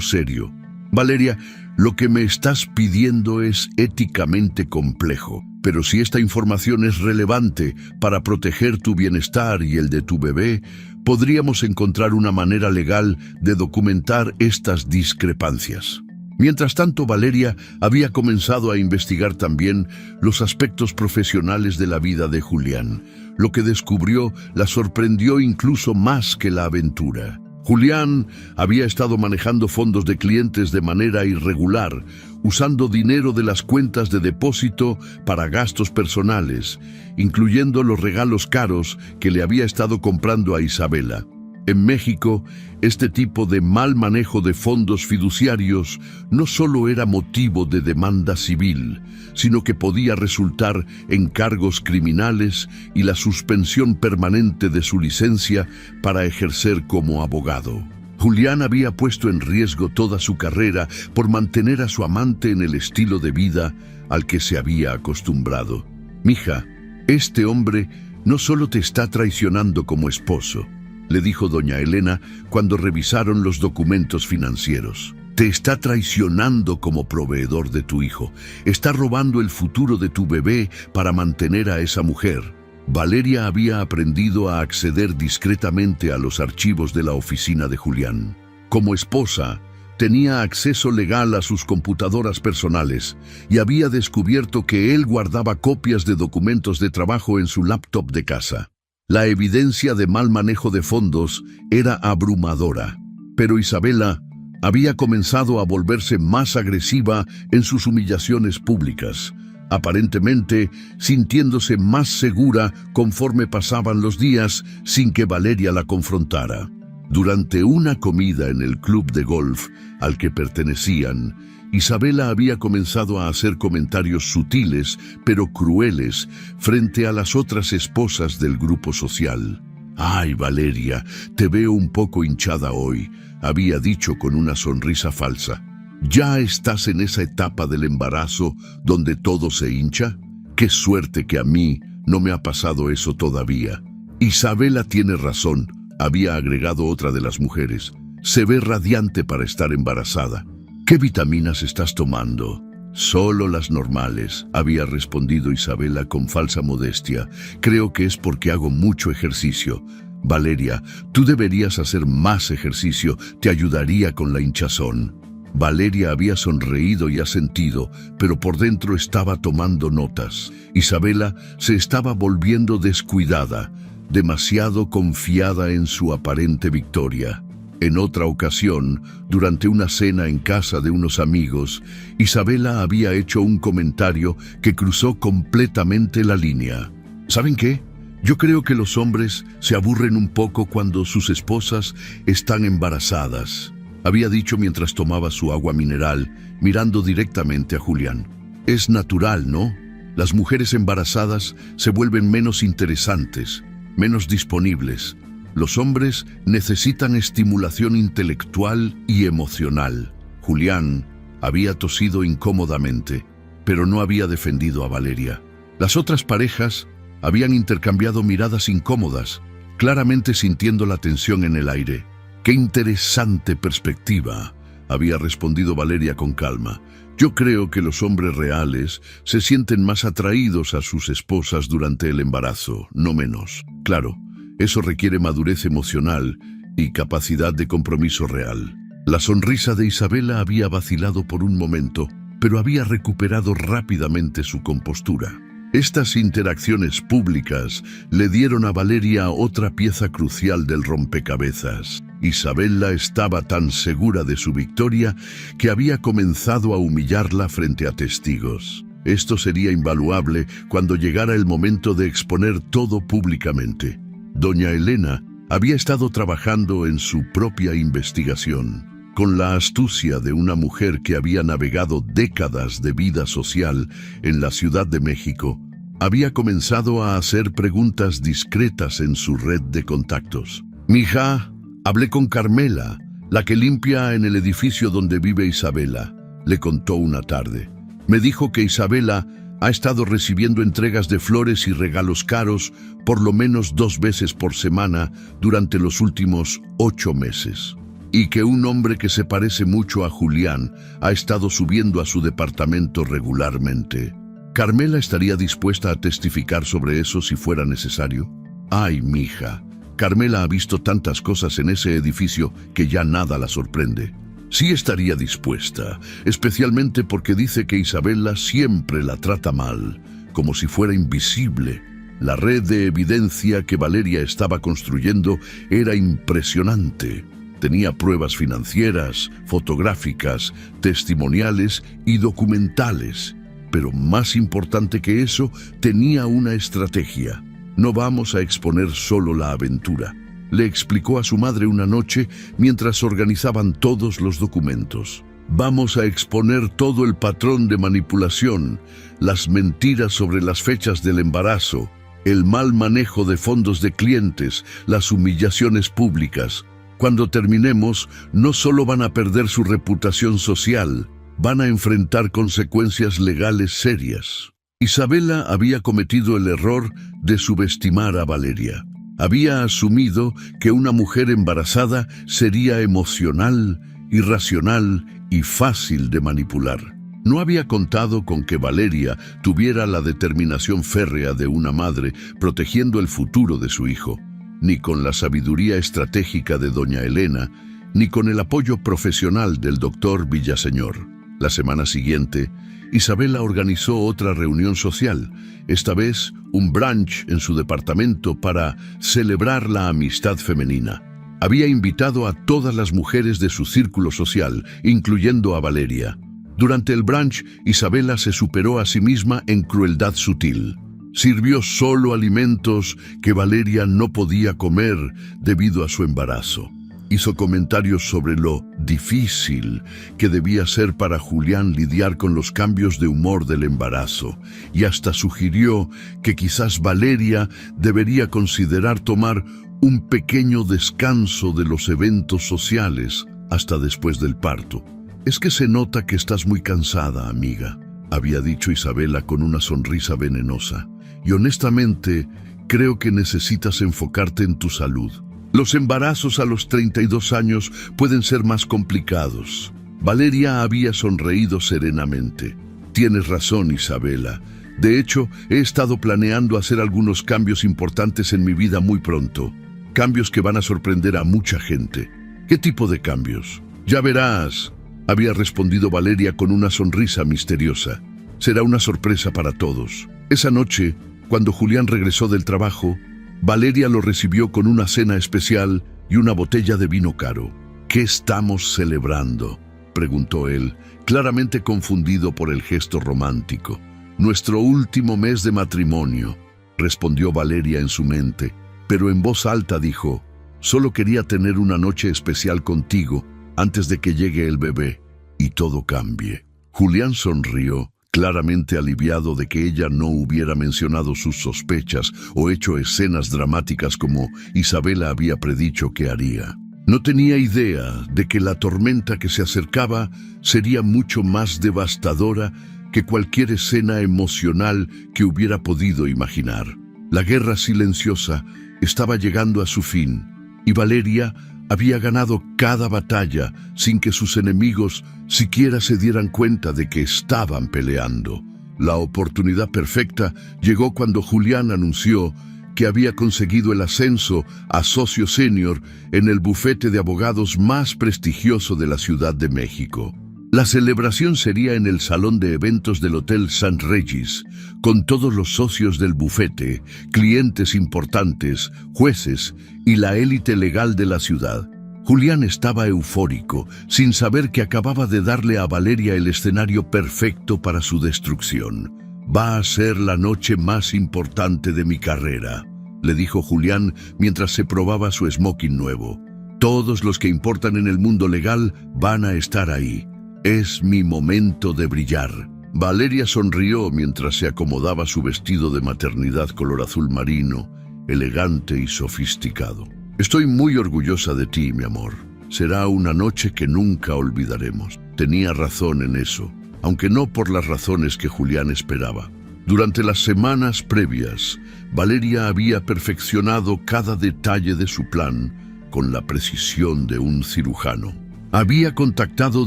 serio. Valeria, lo que me estás pidiendo es éticamente complejo, pero si esta información es relevante para proteger tu bienestar y el de tu bebé, podríamos encontrar una manera legal de documentar estas discrepancias. Mientras tanto, Valeria había comenzado a investigar también los aspectos profesionales de la vida de Julián. Lo que descubrió la sorprendió incluso más que la aventura. Julián había estado manejando fondos de clientes de manera irregular, usando dinero de las cuentas de depósito para gastos personales, incluyendo los regalos caros que le había estado comprando a Isabela. En México, este tipo de mal manejo de fondos fiduciarios no solo era motivo de demanda civil, sino que podía resultar en cargos criminales y la suspensión permanente de su licencia para ejercer como abogado. Julián había puesto en riesgo toda su carrera por mantener a su amante en el estilo de vida al que se había acostumbrado. Mija, este hombre no solo te está traicionando como esposo, le dijo doña Elena cuando revisaron los documentos financieros. Te está traicionando como proveedor de tu hijo. Está robando el futuro de tu bebé para mantener a esa mujer. Valeria había aprendido a acceder discretamente a los archivos de la oficina de Julián. Como esposa, tenía acceso legal a sus computadoras personales y había descubierto que él guardaba copias de documentos de trabajo en su laptop de casa. La evidencia de mal manejo de fondos era abrumadora, pero Isabela había comenzado a volverse más agresiva en sus humillaciones públicas, aparentemente sintiéndose más segura conforme pasaban los días sin que Valeria la confrontara. Durante una comida en el club de golf al que pertenecían, Isabela había comenzado a hacer comentarios sutiles pero crueles frente a las otras esposas del grupo social. «Ay, Valeria, te veo un poco hinchada hoy», había dicho con una sonrisa falsa. ¿Ya estás en esa etapa del embarazo donde todo se hincha? ¡Qué suerte que a mí no me ha pasado eso todavía! Isabela tiene razón, había agregado otra de las mujeres. Se ve radiante para estar embarazada. ¿Qué vitaminas estás tomando? Solo las normales, había respondido Isabela con falsa modestia. Creo que es porque hago mucho ejercicio. Valeria, tú deberías hacer más ejercicio, te ayudaría con la hinchazón. Valeria había sonreído y asentido, pero por dentro estaba tomando notas. Isabela se estaba volviendo descuidada, demasiado confiada en su aparente victoria. En otra ocasión, durante una cena en casa de unos amigos, Isabela había hecho un comentario que cruzó completamente la línea. ¿Saben qué? Yo creo que los hombres se aburren un poco cuando sus esposas están embarazadas, había dicho mientras tomaba su agua mineral, mirando directamente a Julián. Es natural, ¿no? Las mujeres embarazadas se vuelven menos interesantes, menos disponibles. Los hombres necesitan estimulación intelectual y emocional. Julián había tosido incómodamente, pero no había defendido a Valeria. Las otras parejas habían intercambiado miradas incómodas, claramente sintiendo la tensión en el aire. ¡Qué interesante perspectiva!, había respondido Valeria con calma. Yo creo que los hombres reales se sienten más atraídos a sus esposas durante el embarazo, no menos. Claro, eso requiere madurez emocional y capacidad de compromiso real. La sonrisa de Isabela había vacilado por un momento, pero había recuperado rápidamente su compostura. Estas interacciones públicas le dieron a Valeria otra pieza crucial del rompecabezas. Isabela estaba tan segura de su victoria que había comenzado a humillarla frente a testigos. Esto sería invaluable cuando llegara el momento de exponer todo públicamente. Doña Elena había estado trabajando en su propia investigación. Con la astucia de una mujer que había navegado décadas de vida social en la Ciudad de México, había comenzado a hacer preguntas discretas en su red de contactos. «Mija, hablé con Carmela, la que limpia en el edificio donde vive Isabela», le contó una tarde. «Me dijo que Isabela ha estado recibiendo entregas de flores y regalos caros por lo menos 2 veces por semana durante los últimos 8 meses. Y que un hombre que se parece mucho a Julián ha estado subiendo a su departamento regularmente. ¿Carmela estaría dispuesta a testificar sobre eso si fuera necesario? Ay, mija, Carmela ha visto tantas cosas en ese edificio que ya nada la sorprende. Sí estaría dispuesta, especialmente porque dice que Isabela siempre la trata mal, como si fuera invisible. La red de evidencia que Valeria estaba construyendo era impresionante. Tenía pruebas financieras, fotográficas, testimoniales y documentales. Pero más importante que eso, tenía una estrategia. No vamos a exponer solo la aventura, le explicó a su madre una noche mientras organizaban todos los documentos. Vamos a exponer todo el patrón de manipulación, las mentiras sobre las fechas del embarazo, el mal manejo de fondos de clientes, las humillaciones públicas. Cuando terminemos, no solo van a perder su reputación social, van a enfrentar consecuencias legales serias. Isabela había cometido el error de subestimar a Valeria. Había asumido que una mujer embarazada sería emocional, irracional y fácil de manipular. No había contado con que Valeria tuviera la determinación férrea de una madre protegiendo el futuro de su hijo, ni con la sabiduría estratégica de doña Elena, ni con el apoyo profesional del doctor Villaseñor. La semana siguiente, Isabela organizó otra reunión social, esta vez un brunch en su departamento para celebrar la amistad femenina. Había invitado a todas las mujeres de su círculo social, incluyendo a Valeria. Durante el brunch, Isabela se superó a sí misma en crueldad sutil. Sirvió solo alimentos que Valeria no podía comer debido a su embarazo. Hizo comentarios sobre lo difícil que debía ser para Julián lidiar con los cambios de humor del embarazo, y hasta sugirió que quizás Valeria debería considerar tomar un pequeño descanso de los eventos sociales hasta después del parto. «Es que se nota que estás muy cansada, amiga», había dicho Isabela con una sonrisa venenosa. «Y honestamente, creo que necesitas enfocarte en tu salud. Los embarazos a los 32 años pueden ser más complicados». Valeria había sonreído serenamente. «Tienes razón, Isabela. De hecho, he estado planeando hacer algunos cambios importantes en mi vida muy pronto. Cambios que van a sorprender a mucha gente». «¿Qué tipo de cambios?» «Ya verás», había respondido Valeria con una sonrisa misteriosa. «Será una sorpresa para todos». Esa noche, cuando Julián regresó del trabajo, Valeria lo recibió con una cena especial y una botella de vino caro. «¿Qué estamos celebrando?», preguntó él, claramente confundido por el gesto romántico. «Nuestro último mes de matrimonio». respondió Valeria en su mente, pero en voz alta dijo: «Solo quería tener una noche especial contigo antes de que llegue el bebé y todo cambie». Julián sonrió, claramente aliviado de que ella no hubiera mencionado sus sospechas o hecho escenas dramáticas como Isabela había predicho que haría. No tenía idea de que la tormenta que se acercaba sería mucho más devastadora que cualquier escena emocional que hubiera podido imaginar. La guerra silenciosa estaba llegando a su fin y Valeria había ganado cada batalla sin que sus enemigos siquiera se dieran cuenta de que estaban peleando. La oportunidad perfecta llegó cuando Julián anunció que había conseguido el ascenso a socio senior en el bufete de abogados más prestigioso de la Ciudad de México. La celebración sería en el salón de eventos del Hotel St. Regis, con todos los socios del bufete, clientes importantes, jueces y la élite legal de la ciudad. Julián estaba eufórico, sin saber que acababa de darle a Valeria el escenario perfecto para su destrucción. «Va a ser la noche más importante de mi carrera», le dijo Julián mientras se probaba su smoking nuevo. «Todos los que importan en el mundo legal van a estar ahí. Es mi momento de brillar». Valeria sonrió mientras se acomodaba su vestido de maternidad color azul marino, elegante y sofisticado. «Estoy muy orgullosa de ti, mi amor. Será una noche que nunca olvidaremos». Tenía razón en eso, aunque no por las razones que Julián esperaba. Durante las semanas previas, Valeria había perfeccionado cada detalle de su plan con la precisión de un cirujano. Había contactado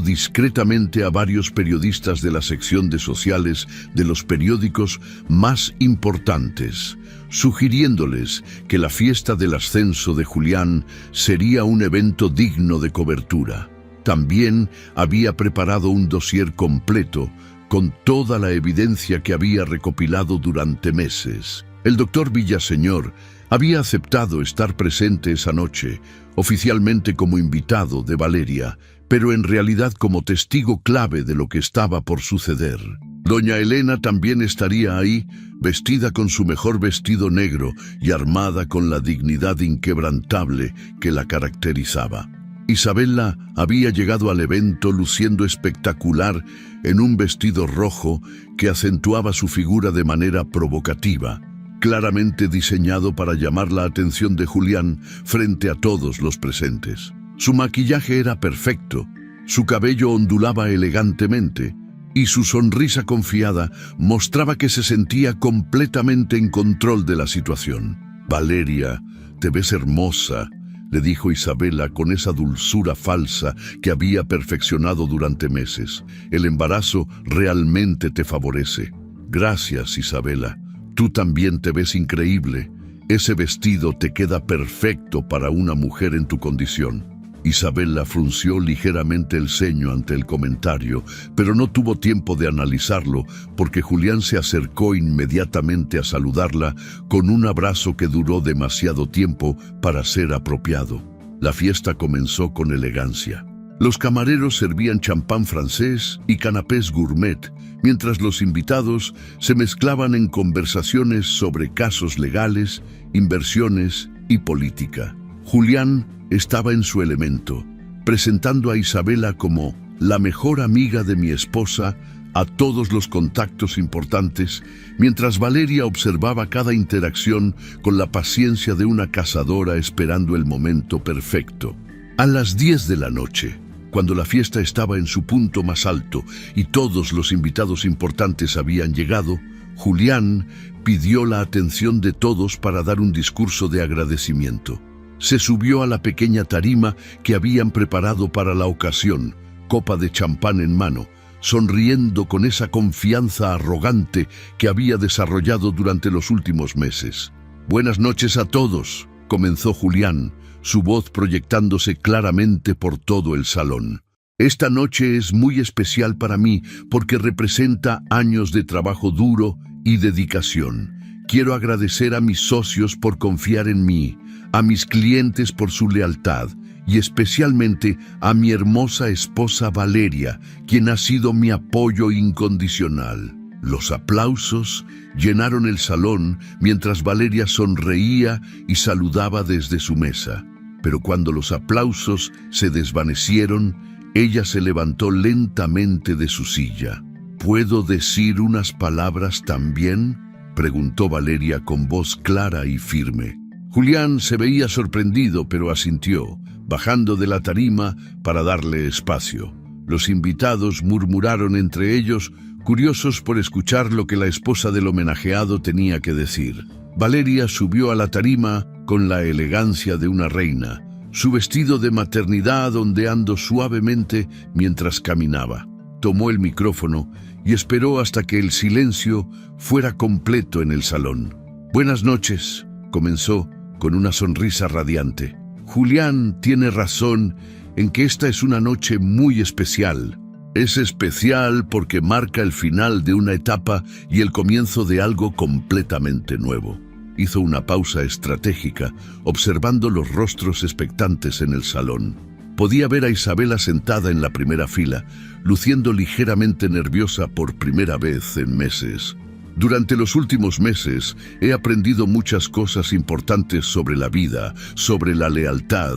discretamente a varios periodistas de la sección de sociales de los periódicos más importantes, sugiriéndoles que la fiesta del ascenso de Julián sería un evento digno de cobertura. También había preparado un dossier completo con toda la evidencia que había recopilado durante meses. El doctor Villaseñor había aceptado estar presente esa noche, oficialmente como invitado de Valeria, pero en realidad como testigo clave de lo que estaba por suceder. Doña Elena también estaría ahí, vestida con su mejor vestido negro y armada con la dignidad inquebrantable que la caracterizaba. Isabela había llegado al evento luciendo espectacular en un vestido rojo que acentuaba su figura de manera provocativa, claramente diseñado para llamar la atención de Julián frente a todos los presentes. Su maquillaje era perfecto, su cabello ondulaba elegantemente y su sonrisa confiada mostraba que se sentía completamente en control de la situación. «Valeria, te ves hermosa», le dijo Isabela con esa dulzura falsa que había perfeccionado durante meses. «El embarazo realmente te favorece». «Gracias, Isabela. Tú también te ves increíble. Ese vestido te queda perfecto para una mujer en tu condición». Isabela frunció ligeramente el ceño ante el comentario, pero no tuvo tiempo de analizarlo porque Julián se acercó inmediatamente a saludarla con un abrazo que duró demasiado tiempo para ser apropiado. La fiesta comenzó con elegancia. Los camareros servían champán francés y canapés gourmet, mientras los invitados se mezclaban en conversaciones sobre casos legales, inversiones y política. Julián estaba en su elemento, presentando a Isabela como la mejor amiga de mi esposa a todos los contactos importantes, mientras Valeria observaba cada interacción con la paciencia de una cazadora esperando el momento perfecto. A las 10 de la noche, cuando la fiesta estaba en su punto más alto y todos los invitados importantes habían llegado, Julián pidió la atención de todos para dar un discurso de agradecimiento. Se subió a la pequeña tarima que habían preparado para la ocasión, copa de champán en mano, sonriendo con esa confianza arrogante que había desarrollado durante los últimos meses. «Buenas noches a todos», comenzó Julián, su voz proyectándose claramente por todo el salón. «Esta noche es muy especial para mí porque representa años de trabajo duro y dedicación. Quiero agradecer a mis socios por confiar en mí, a mis clientes por su lealtad y especialmente a mi hermosa esposa Valeria, quien ha sido mi apoyo incondicional». Los aplausos llenaron el salón mientras Valeria sonreía y saludaba desde su mesa. Pero cuando los aplausos se desvanecieron, ella se levantó lentamente de su silla. ¿Puedo decir unas palabras también?, preguntó Valeria con voz clara y firme. Julián se veía sorprendido, pero asintió, bajando de la tarima para darle espacio. Los invitados murmuraron entre ellos, curiosos por escuchar lo que la esposa del homenajeado tenía que decir. Valeria subió a la tarima con la elegancia de una reina, su vestido de maternidad ondeando suavemente mientras caminaba. Tomó el micrófono y esperó hasta que el silencio fuera completo en el salón. «Buenas noches», comenzó con una sonrisa radiante. «Julián tiene razón en que esta es una noche muy especial. Es especial porque marca el final de una etapa y el comienzo de algo completamente nuevo». Hizo una pausa estratégica, observando los rostros expectantes en el salón. Podía ver a Isabela sentada en la primera fila, luciendo ligeramente nerviosa por primera vez en meses. Durante los últimos meses he aprendido muchas cosas importantes sobre la vida, sobre la lealtad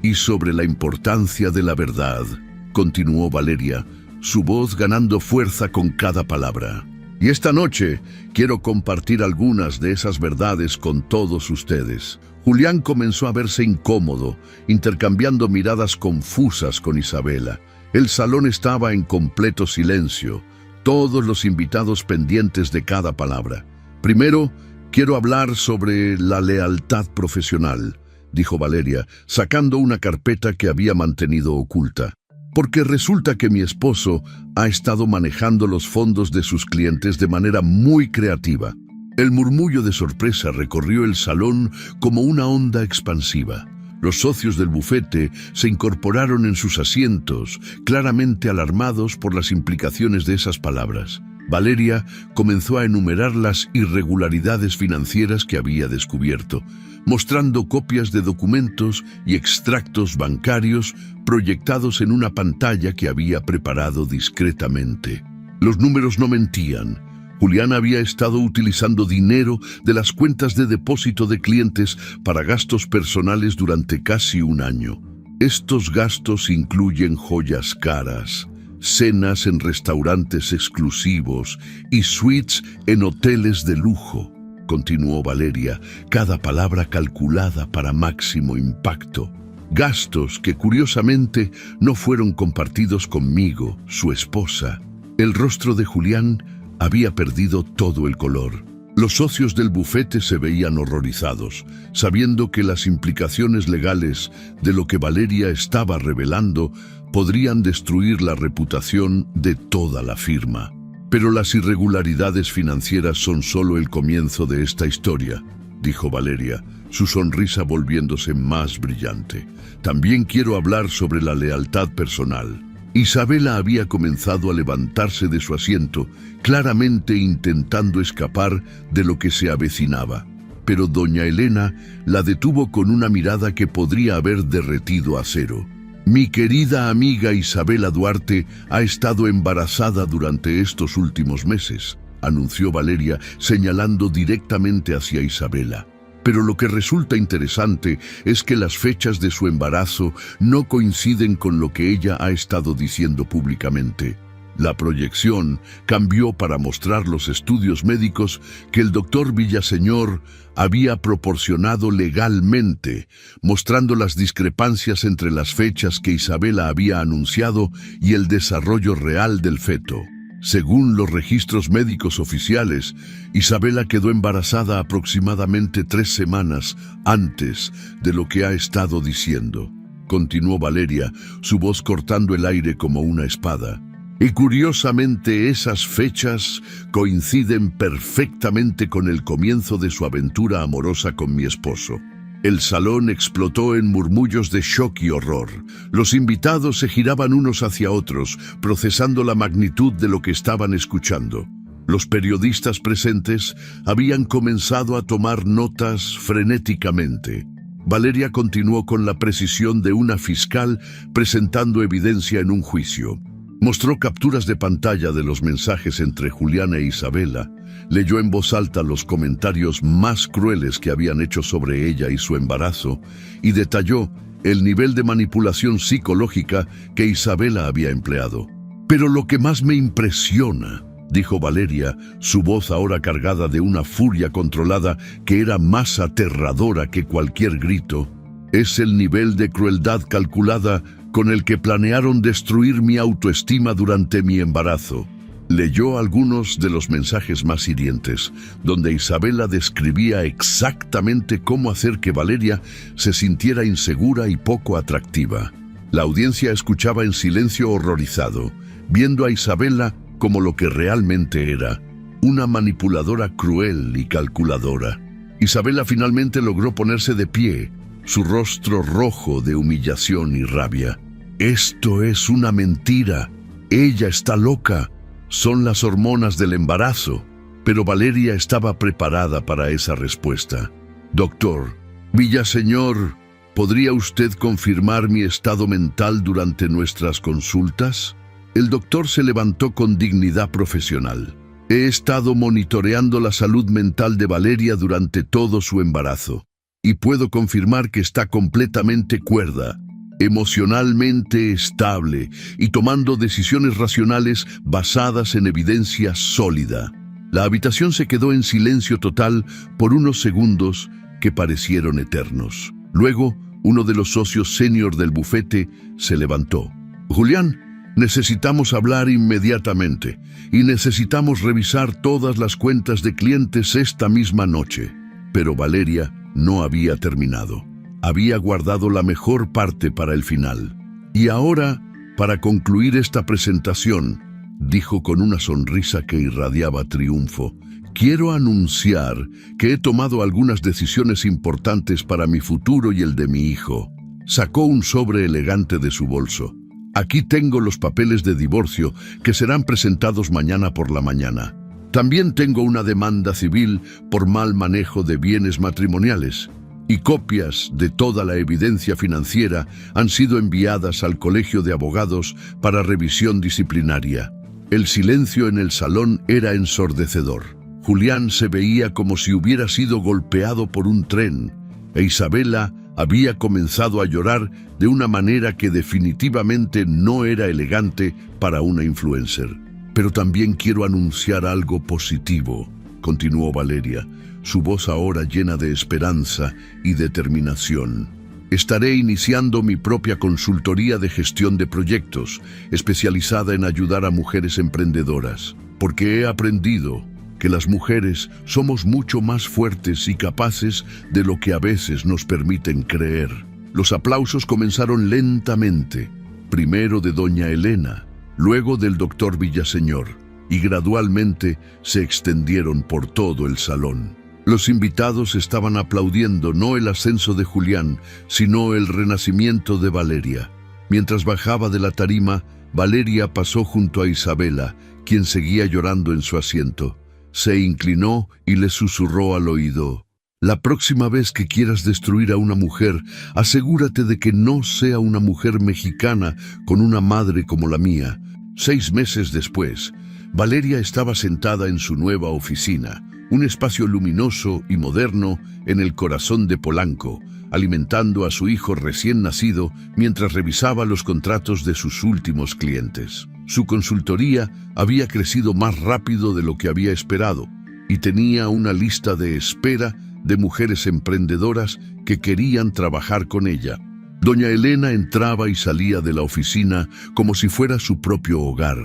y sobre la importancia de la verdad, continuó Valeria, su voz ganando fuerza con cada palabra. Y esta noche quiero compartir algunas de esas verdades con todos ustedes. Julián comenzó a verse incómodo, intercambiando miradas confusas con Isabela. El salón estaba en completo silencio, todos los invitados pendientes de cada palabra. «Primero, quiero hablar sobre la lealtad profesional», dijo Valeria, sacando una carpeta que había mantenido oculta. «Porque resulta que mi esposo ha estado manejando los fondos de sus clientes de manera muy creativa». El murmullo de sorpresa recorrió el salón como una onda expansiva. Los socios del bufete se incorporaron en sus asientos, claramente alarmados por las implicaciones de esas palabras. Valeria comenzó a enumerar las irregularidades financieras que había descubierto, mostrando copias de documentos y extractos bancarios proyectados en una pantalla que había preparado discretamente. Los números no mentían. Julián había estado utilizando dinero de las cuentas de depósito de clientes para gastos personales durante casi un año. Estos gastos incluyen joyas caras, cenas en restaurantes exclusivos y suites en hoteles de lujo, continuó Valeria, cada palabra calculada para máximo impacto. Gastos que curiosamente no fueron compartidos conmigo, su esposa. El rostro de Julián había perdido todo el color. Los socios del bufete se veían horrorizados, sabiendo que las implicaciones legales de lo que Valeria estaba revelando podrían destruir la reputación de toda la firma. Pero las irregularidades financieras son solo el comienzo de esta historia, dijo Valeria, su sonrisa volviéndose más brillante. También quiero hablar sobre la lealtad personal. Isabela había comenzado a levantarse de su asiento, claramente intentando escapar de lo que se avecinaba. Pero doña Elena la detuvo con una mirada que podría haber derretido acero. «Mi querida amiga Isabela Duarte ha estado embarazada durante estos últimos meses», anunció Valeria, señalando directamente hacia Isabela. Pero lo que resulta interesante es que las fechas de su embarazo no coinciden con lo que ella ha estado diciendo públicamente. La proyección cambió para mostrar los estudios médicos que el doctor Villaseñor había proporcionado legalmente, mostrando las discrepancias entre las fechas que Isabela había anunciado y el desarrollo real del feto. Según los registros médicos oficiales, Isabela quedó embarazada aproximadamente 3 semanas antes de lo que ha estado diciendo, continuó Valeria, su voz cortando el aire como una espada. Y curiosamente esas fechas coinciden perfectamente con el comienzo de su aventura amorosa con mi esposo. El salón explotó en murmullos de shock y horror. Los invitados se giraban unos hacia otros, procesando la magnitud de lo que estaban escuchando. Los periodistas presentes habían comenzado a tomar notas frenéticamente. Valeria continuó con la precisión de una fiscal presentando evidencia en un juicio. Mostró capturas de pantalla de los mensajes entre Julián e Isabela, leyó en voz alta los comentarios más crueles que habían hecho sobre ella y su embarazo, y detalló el nivel de manipulación psicológica que Isabela había empleado. Pero lo que más me impresiona, dijo Valeria, su voz ahora cargada de una furia controlada que era más aterradora que cualquier grito, es el nivel de crueldad calculada con el que planearon destruir mi autoestima durante mi embarazo. Leyó algunos de los mensajes más hirientes, donde Isabela describía exactamente cómo hacer que Valeria se sintiera insegura y poco atractiva. La audiencia escuchaba en silencio horrorizado, viendo a Isabela como lo que realmente era, una manipuladora cruel y calculadora. Isabela finalmente logró ponerse de pie, su rostro rojo de humillación y rabia. «Esto es una mentira. Ella está loca. Son las hormonas del embarazo». Pero Valeria estaba preparada para esa respuesta. «Doctor, Villaseñor, ¿podría usted confirmar mi estado mental durante nuestras consultas?». El doctor se levantó con dignidad profesional. «He estado monitoreando la salud mental de Valeria durante todo su embarazo, y puedo confirmar que está completamente cuerda, emocionalmente estable y tomando decisiones racionales basadas en evidencia sólida». La habitación se quedó en silencio total por unos segundos que parecieron eternos. Luego, uno de los socios senior del bufete se levantó. «Julián, necesitamos hablar inmediatamente y necesitamos revisar todas las cuentas de clientes esta misma noche». Pero Valeria no había terminado. Había guardado la mejor parte para el final. «Y ahora, para concluir esta presentación», dijo con una sonrisa que irradiaba triunfo, «quiero anunciar que he tomado algunas decisiones importantes para mi futuro y el de mi hijo». Sacó un sobre elegante de su bolso. «Aquí tengo los papeles de divorcio que serán presentados mañana por la mañana. También tengo una demanda civil por mal manejo de bienes matrimoniales, y copias de toda la evidencia financiera han sido enviadas al Colegio de Abogados para revisión disciplinaria». El silencio en el salón era ensordecedor. Julián se veía como si hubiera sido golpeado por un tren, e Isabela había comenzado a llorar de una manera que definitivamente no era elegante para una influencer. «Pero también quiero anunciar algo positivo», continuó Valeria, su voz ahora llena de esperanza y determinación. «Estaré iniciando mi propia consultoría de gestión de proyectos, especializada en ayudar a mujeres emprendedoras, porque he aprendido que las mujeres somos mucho más fuertes y capaces de lo que a veces nos permiten creer». Los aplausos comenzaron lentamente, primero de doña Elena, luego del doctor Villaseñor, y gradualmente se extendieron por todo el salón. Los invitados estaban aplaudiendo no el ascenso de Julián, sino el renacimiento de Valeria. Mientras bajaba de la tarima, Valeria pasó junto a Isabela, quien seguía llorando en su asiento. Se inclinó y le susurró al oído: «La próxima vez que quieras destruir a una mujer, asegúrate de que no sea una mujer mexicana con una madre como la mía». 6 meses después, Valeria estaba sentada en su nueva oficina, un espacio luminoso y moderno en el corazón de Polanco, alimentando a su hijo recién nacido mientras revisaba los contratos de sus últimos clientes. Su consultoría había crecido más rápido de lo que había esperado y tenía una lista de espera de mujeres emprendedoras que querían trabajar con ella. Doña Elena entraba y salía de la oficina como si fuera su propio hogar,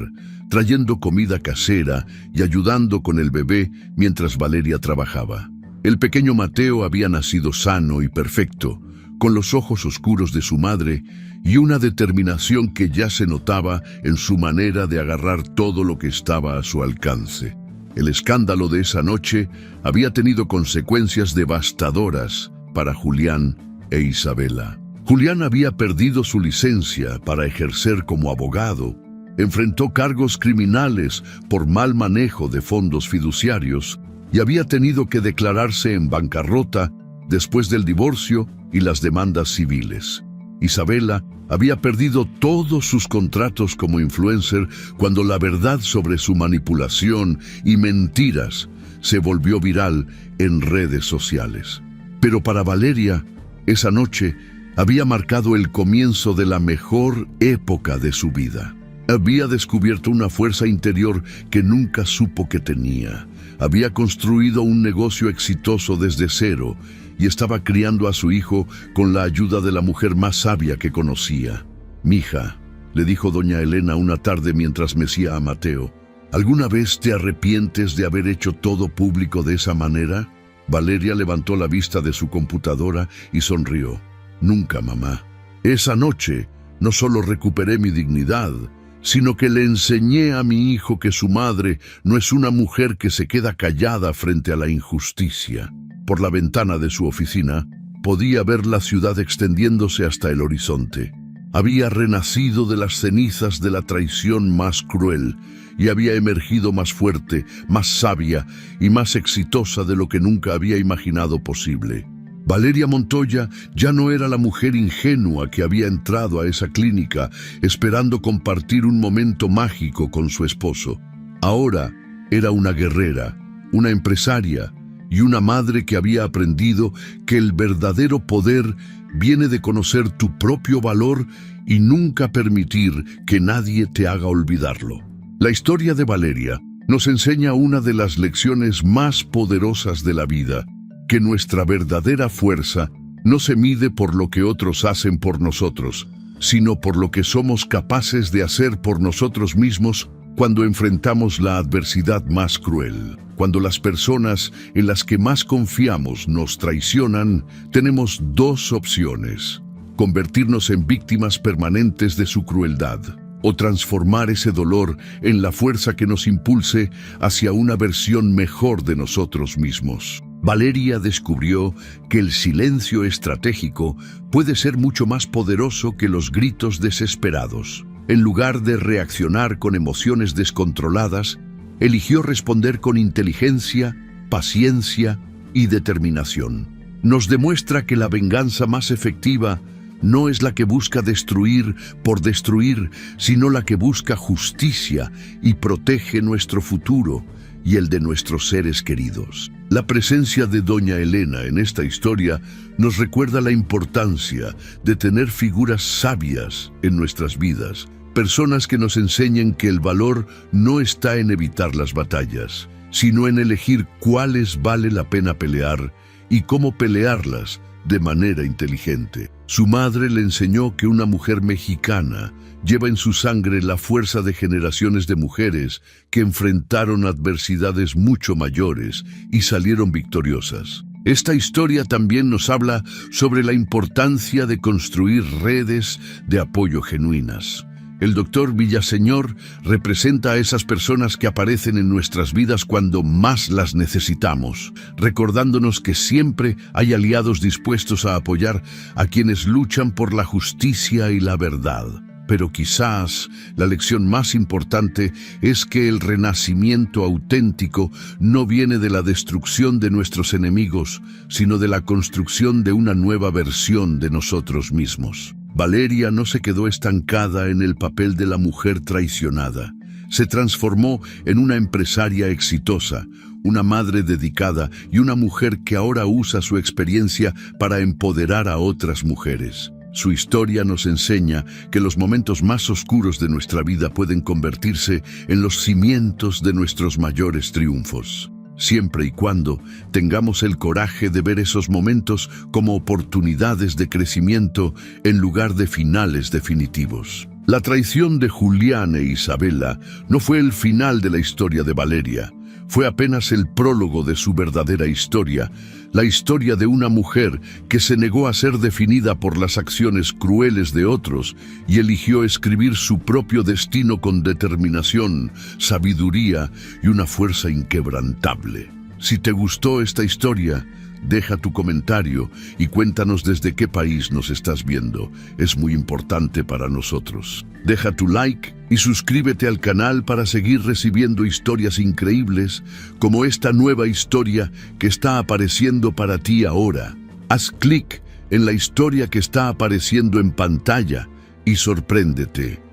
trayendo comida casera y ayudando con el bebé mientras Valeria trabajaba. El pequeño Mateo había nacido sano y perfecto, con los ojos oscuros de su madre y una determinación que ya se notaba en su manera de agarrar todo lo que estaba a su alcance. El escándalo de esa noche había tenido consecuencias devastadoras para Julián e Isabela. Julián había perdido su licencia para ejercer como abogado, enfrentó cargos criminales por mal manejo de fondos fiduciarios y había tenido que declararse en bancarrota después del divorcio y las demandas civiles. Isabela había perdido todos sus contratos como influencer cuando la verdad sobre su manipulación y mentiras se volvió viral en redes sociales. Pero para Valeria, esa noche había marcado el comienzo de la mejor época de su vida. Había descubierto una fuerza interior que nunca supo que tenía. Había construido un negocio exitoso desde cero y estaba criando a su hijo con la ayuda de la mujer más sabia que conocía. «Mija», le dijo doña Elena una tarde mientras mecía a Mateo, «¿alguna vez te arrepientes de haber hecho todo público de esa manera?» Valeria levantó la vista de su computadora y sonrió. «Nunca, mamá. Esa noche no solo recuperé mi dignidad, sino que le enseñé a mi hijo que su madre no es una mujer que se queda callada frente a la injusticia». Por la ventana de su oficina podía ver la ciudad extendiéndose hasta el horizonte. Había renacido de las cenizas de la traición más cruel y había emergido más fuerte, más sabia y más exitosa de lo que nunca había imaginado posible. Valeria Montoya ya no era la mujer ingenua que había entrado a esa clínica esperando compartir un momento mágico con su esposo. Ahora era una guerrera, una empresaria y una madre que había aprendido que el verdadero poder viene de conocer tu propio valor y nunca permitir que nadie te haga olvidarlo. La historia de Valeria nos enseña una de las lecciones más poderosas de la vida, que nuestra verdadera fuerza no se mide por lo que otros hacen por nosotros, sino por lo que somos capaces de hacer por nosotros mismos cuando enfrentamos la adversidad más cruel. Cuando las personas en las que más confiamos nos traicionan, tenemos dos opciones: convertirnos en víctimas permanentes de su crueldad, o transformar ese dolor en la fuerza que nos impulse hacia una versión mejor de nosotros mismos. Valeria descubrió que el silencio estratégico puede ser mucho más poderoso que los gritos desesperados. En lugar de reaccionar con emociones descontroladas, eligió responder con inteligencia, paciencia y determinación. Nos demuestra que la venganza más efectiva no es la que busca destruir por destruir, sino la que busca justicia y protege nuestro futuro y el de nuestros seres queridos. La presencia de doña Elena en esta historia nos recuerda la importancia de tener figuras sabias en nuestras vidas, personas que nos enseñen que el valor no está en evitar las batallas, sino en elegir cuáles vale la pena pelear y cómo pelearlas de manera inteligente. Su madre le enseñó que una mujer mexicana lleva en su sangre la fuerza de generaciones de mujeres que enfrentaron adversidades mucho mayores y salieron victoriosas. Esta historia también nos habla sobre la importancia de construir redes de apoyo genuinas. El doctor Villaseñor representa a esas personas que aparecen en nuestras vidas cuando más las necesitamos, recordándonos que siempre hay aliados dispuestos a apoyar a quienes luchan por la justicia y la verdad. Pero quizás la lección más importante es que el renacimiento auténtico no viene de la destrucción de nuestros enemigos, sino de la construcción de una nueva versión de nosotros mismos. Valeria no se quedó estancada en el papel de la mujer traicionada. Se transformó en una empresaria exitosa, una madre dedicada y una mujer que ahora usa su experiencia para empoderar a otras mujeres. Su historia nos enseña que los momentos más oscuros de nuestra vida pueden convertirse en los cimientos de nuestros mayores triunfos, siempre y cuando tengamos el coraje de ver esos momentos como oportunidades de crecimiento en lugar de finales definitivos. La traición de Julián e Isabela no fue el final de la historia de Valeria, fue apenas el prólogo de su verdadera historia, la historia de una mujer que se negó a ser definida por las acciones crueles de otros y eligió escribir su propio destino con determinación, sabiduría y una fuerza inquebrantable. Si te gustó esta historia, deja tu comentario y cuéntanos desde qué país nos estás viendo. Es muy importante para nosotros. Deja tu like y suscríbete al canal para seguir recibiendo historias increíbles como esta nueva historia que está apareciendo para ti ahora. Haz clic en la historia que está apareciendo en pantalla y sorpréndete.